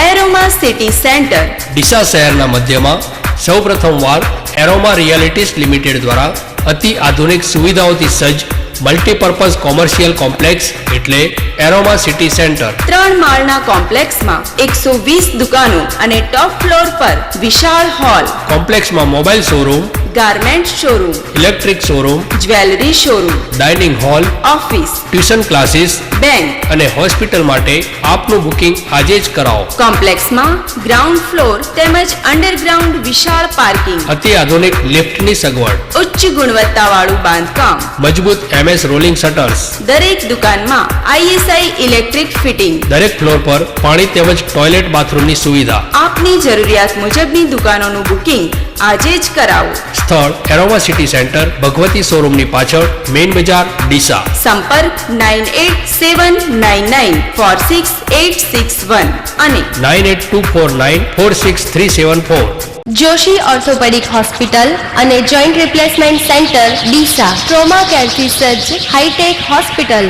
aroma city centre. Deesa શહેરના મધ્યમાં સૌપ્રથમવાર એરોમા રિયાલિટીઝ લિમિટેડ દ્વારા અતિ આધુનિક સુવિધાઓથી સજ્જ મલ્ટીપર્પઝ કોમર્શિયલ કોમ્પ્લેક્સ એટલે એરોમા સિટી સેન્ટર. 3 માળના કોમ્પ્લેક્સમાં 120 દુકાનો અને ટોપ ફ્લોર પર વિશાળ હોલ. કોમ્પ્લેક્સમાં mobile showroom, garment showroom, electric showroom, jewellery showroom, dining hall, office, tuition classes, bank અને હોસ્પિટલ માટે આપનું બુકિંગ આજે જ કરાવો. કોમ્પ્લેક્સમાં ગ્રાઉન્ડ ફ્લોર તેમજ અંડરગ્રાઉન્ડ વિશાળ પાર્કિંગ, અતિ આધુનિક લિફ્ટની સગવડ, ઉચ્ચ ગુણવત્તાવાળું બાંધકામ, મજબૂત MS રોલિંગ શટર્સ, દરેક દુકાનમાં ISI ઇલેક્ટ્રિક ફિટિંગ, દરેક ફ્લોર પર પાણી તેમજ ટોયલેટ બાથરૂમની સુવિધા. આપની જરૂરિયાત મુજબની દુકાનોનું બુકિંગ આજે જ કરાવો. સ્થળ એરોમા સિટી સેન્ટર, ભગવતી શોરૂમની પાછળ, મેઇન બજાર, ડીસા. સંપર્ક 9879468861 અને 9824946374. જોશી ઓર્થોપેડિક હોસ્પિટલ અને joint replacement centre, Deesa. Trauma કેરથી સજ્જ hitech hospital.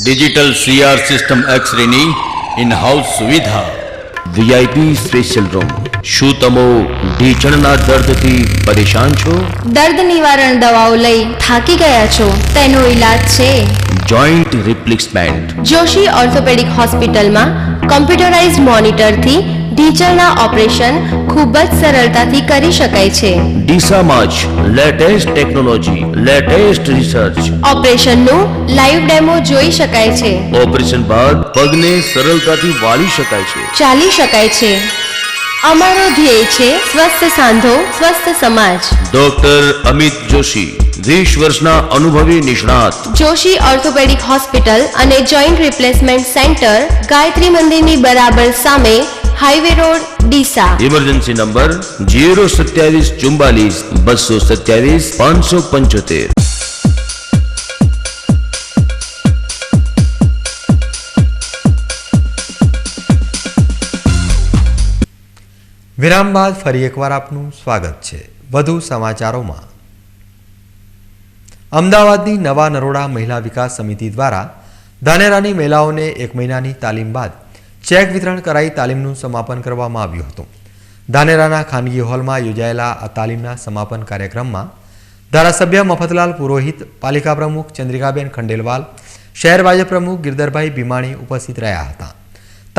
Digital CR system એક્સરેની ઇન હાઉસ સુવિધા. VIP special room. શું તમે ઢીંચણના દર્દથી પરેશાન છો? દર્દ નિવારણ દવાઓ લઈ થાકી ગયા છો? તેનો ઈલાજ છે જોઈન્ટ રિપ્લેસમેન્ટ. જોશી ઓર્થોપેડિક હોસ્પિટલમાં કોમ્પ્યુટરાઇઝ્ડ મોનિટરથી ઢીંચણના ઓપરેશન ખૂબ જ સરળતાથી કરી શકાય છે. ડીસામાં જ લેટેસ્ટ ટેકનોલોજી, લેટેસ્ટ રિસર્ચ. ઓપરેશનનું લાઈવ ડેમો જોઈ શકાય છે. ઓપરેશન બાદ પગને સરળતાથી વાળી શકાય છે, ચાલી શકાય છે. અમારો ધ્યેય છે સ્વસ્થ સાંધો, સ્વસ્થ સમાજ. ડોક્ટર અમિત જોશી, 20 વર્ષના અનુભવી નિષ્ણાત જોશી ઓર્થોપેડિક હોસ્પિટલ અને જોઈન્ટ રિપ્લેસમેન્ટ સેન્ટર ગાયત્રી મંદિરની બરાબર સામે, highway road, Deesa. Emergency number 027 44 227 575. વિરામ બાદ ફરી એકવાર આપનું સ્વાગત છે. વધુ સમાચારોમાં. અમદાવાદની નવા નરોડા મહિલા વિકાસ સમિતિ દ્વારા ધાનેરાની મહિલાઓને 1 મહિનાની તાલીમ બાદ ચેક વિતરણ કરાઈ તાલીમનું સમાપન કરવામાં આવ્યું હતું. ધાનેરાના ખાનગી હોલમાં યોજાયેલા આ તાલીમના સમાપન કાર્યક્રમમાં ધારાસભ્ય મફતલાલ પુરોહિત, પાલિકા પ્રમુખ ચંદ્રિકાબેન ખંડેલવાલ, શહેર ભાજપ પ્રમુખ ગિરધરભાઈ ભીમાણી ઉપસ્થિત રહ્યા હતા.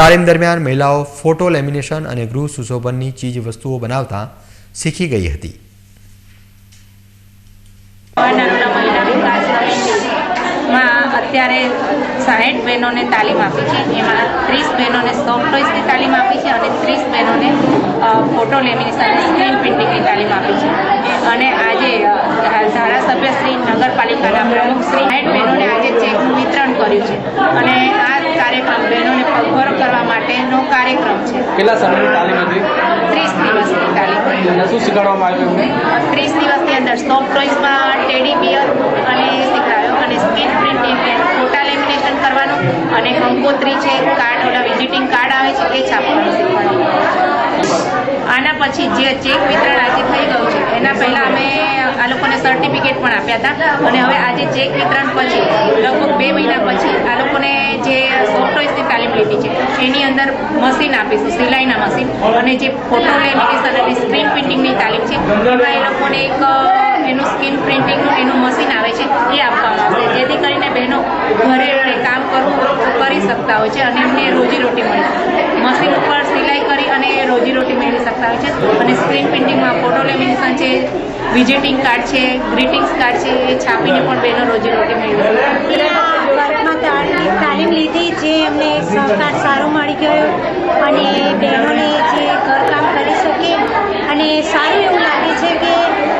તાલીમ દરમિયાન મહિલાઓ ફોટો લેમિનેશન અને ગૃહ સુશોભનની ચીજ વસ્તુઓ બનાવતા શીખી ગઈ હતી. અત્યારે 60 બહેનોને તાલીમ આપી છે. એમાં 30 બહેનોને સોફ્ટ ટોય્સની તાલીમ આપી છે અને 30 બહેનોને ફોટો લેમિનેશન અને સ્ક્રીન પ્રિન્ટિંગની તાલીમ આપી છે. અને આજે ધારાસભ્ય શ્રી, નગરપાલિકાના પ્રમુખ શ્રી 60 બહેનોને આજે ચેકનું વિતરણ કર્યું છે. અને આ કાર્યક્રમ બહેનોને પગભર કરવા માટેનો કાર્યક્રમ છે. કેટલા સમયની તાલીમ હતી? 30 દિવસની તાલીમ. શું શીખવાડવામાં આવ્યું? 30 દિવસની અંદર સોફ્ટ ટોય્સમાં ટેડી બિયર અને શીખવાડ્યો, અને સ્ક્રીન પ્રિન્ટિંગ, ફોટા લેમિનેશન કરવાનું, અને કંકોત્રી છે, કાર્ડ, ઓલા વિઝિટિંગ કાર્ડ આવે છે એ છાપવાનું શીખવાડ્યું. આના પછી જે ચેક વિતરણ આજે થઈ ગયું છે એના પહેલાં અમે આ લોકોને સર્ટિફિકેટ પણ આપ્યા હતા. અને હવે આજે ચેક વિતરણ પછી લગભગ 2 મહિના પછી આ લોકોને જે સોફ્ટ ટોય્સની તાલીમ લીધી છે એની અંદર મશીન આપીશું, સિલાઈના મશીન, અને જે ફોટો લેમિનેશન અને સ્ક્રીન પ્રિન્ટિંગની તાલીમ છે એમાં એ લોકોને એક એનું સ્ક્રીન પ્રિન્ટિંગનું એનું મશીન આવે છે એ આપવામાં આવશે, જેથી કરીને બહેનો ઘરે કામ કરી શકતા હોય છે અને એમને રોજીરોટી મળે છે. મશીન ઉપર સિલાઈ કરી અને રોજીરોટી મેળવી શકતા હોય છે. અને સ્ક્રીન પ્રિન્ટિંગમાં ફોટો લેમિનેશન છે, વિઝિટિંગ કાર્ડ છે, ગ્રીટિંગ્સ કાર્ડ છે, એ છાપીને પણ બહેનો રોજીરોટી મેળવી તાલીમ લીધી, જે એમને સહકાર સારો મળી ગયો અને બહેનોને જે ઘરકામ કરી શકે અને સારું એવું લાગે છે કે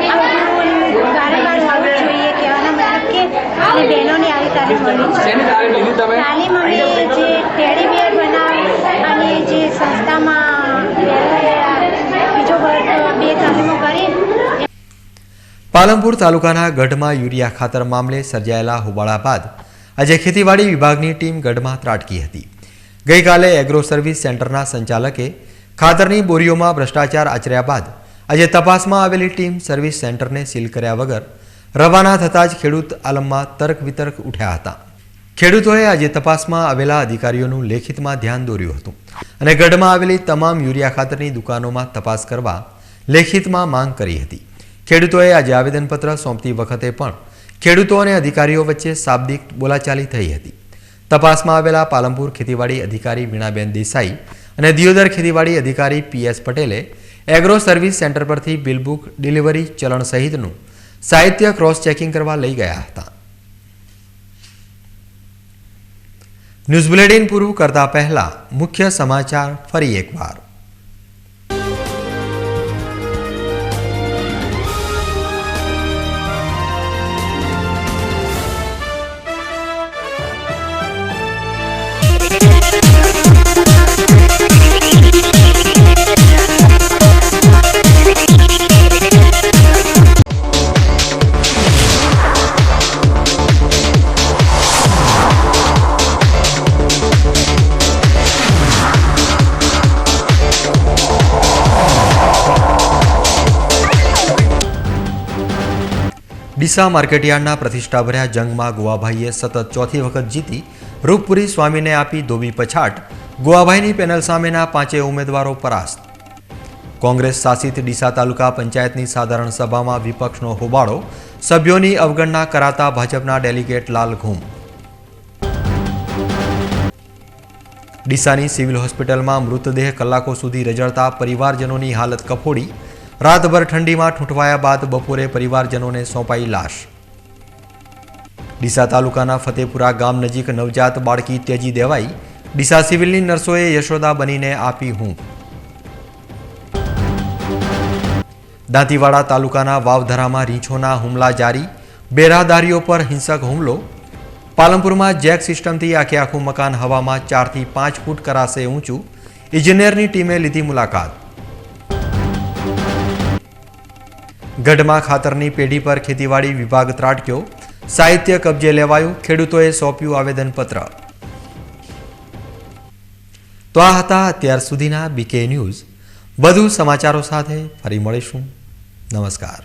આ બધું વારંવાર હોવું જોઈએ. કહેવાનો મતલબ કે અને બહેનોને આવી તાલીમ મળી છે. તાલીમ અમે જે ટેડી બિયર બનાવી અને જે સંસ્થામાં બીજો વર્ગ 2 તાલીમો કરી. પાલનપુર તાલુકાના ગઢમાં યુરિયા ખાતર મામલે સર્જાયેલા હોબાળા બાદ આજે ખેતીવાડી વિભાગની ટીમ ગઢમાં ત્રાટકી હતી. ગઈકાલે એગ્રો સર્વિસ સેન્ટરના સંચાલકે ખાતરની બોરીઓમાં ભ્રષ્ટાચાર આચર્યા બાદ આજે તપાસમાં આવેલી ટીમ સર્વિસ સેન્ટરને સીલ કર્યા વગર રવાના થતાં જ ખેડૂત આલમમાં તર્ક વિતર્ક ઉઠ્યા હતા. ખેડૂતોએ આજે તપાસમાં આવેલા અધિકારીઓનું લેખિતમાં ધ્યાન દોર્યું હતું અને ગઢમાં આવેલી તમામ યુરિયા ખાતરની દુકાનોમાં તપાસ કરવા લેખિતમાં માંગ કરી હતી. ખેડૂતોએ આજે આવેદનપત્ર સોંપતી વખતે પણ ખેડૂતો અને અધિકારીઓ વચ્ચે શાબ્દિક બોલાચાલી થઈ હતી. તપાસમાં આવેલા પાલનપુર ખેતીવાડી અધિકારી વીણાબેન દેસાઈ અને દિયોદર ખેતીવાડી અધિકારી PS પટેલે એગ્રો સર્વિસ સેન્ટર પરથી બિલબુક, ડિલિવરી ચલણ સહિતનું સાહિત્ય ક્રોસ ચેકિંગ કરવા લઈ ગયા હતા. ન્યૂઝ બુલેટિન પૂરું કરતા પહેલા મુખ્ય સમાચાર ફરી એકવાર. ડીસા માર્કેટયાર્ડના પ્રતિષ્ઠાભર્યા જંગમાં ગોવાભાઈએ સતત ચોથી વખત જીતી રૂપપુરી સ્વામીને આપી ધોબી પછાટ. ગોવાભાઈની પેનલ સામેના 5 ઉમેદવારો પરાસ્ત. કોંગ્રેસ શાસિત ડીસા તાલુકા પંચાયતની સાધારણ સભામાં વિપક્ષનો હોબાળો, સભ્યોની અવગણના કરાતા ભાજપના ડેલિગેટ લાલ ઘૂમ. ડીસાની સિવિલ હોસ્પિટલમાં મૃતદેહ કલાકો સુધી રજળતા પરિવારજનોની હાલત કફોડી. રાતભર ઠંડીમાં ઠૂંઠવાયા બાદ બપોરે પરિવારજનોને સોંપાઈ લાશ. ડીસા તાલુકાના ફતેપુરા ગામ નજીક નવજાત બાળકી ત્યજી દેવાઈ. ડીસા સિવિલની નર્સોએ યશોદા બનીને આપી હૂંફ. દાંતીવાડા તાલુકાના વાવધરામાં રીંછોના હુમલા જારી. બેરાદારીઓ પર હિંસક હુમલો, પાલનપુરમાં જેક સિસ્ટમથી આખે આખું મકાન હવામાં 4 થી 5 ફૂટ કરાશે ઊંચું, ઇજનેરની ટીમે લીધી મુલાકાત. ગઢમાં ખાતરની પેઢી પર ખેતીવાડી વિભાગ ત્રાટક્યો, સાહિત્ય કબજે લેવાયું, ખેડૂતોએ સોંપ્યું આવેદનપત્ર. તો આ હતા અત્યાર સુધીના બીકે ન્યૂઝ. વધુ સમાચારો સાથે ફરી મળીશું. નમસ્કાર.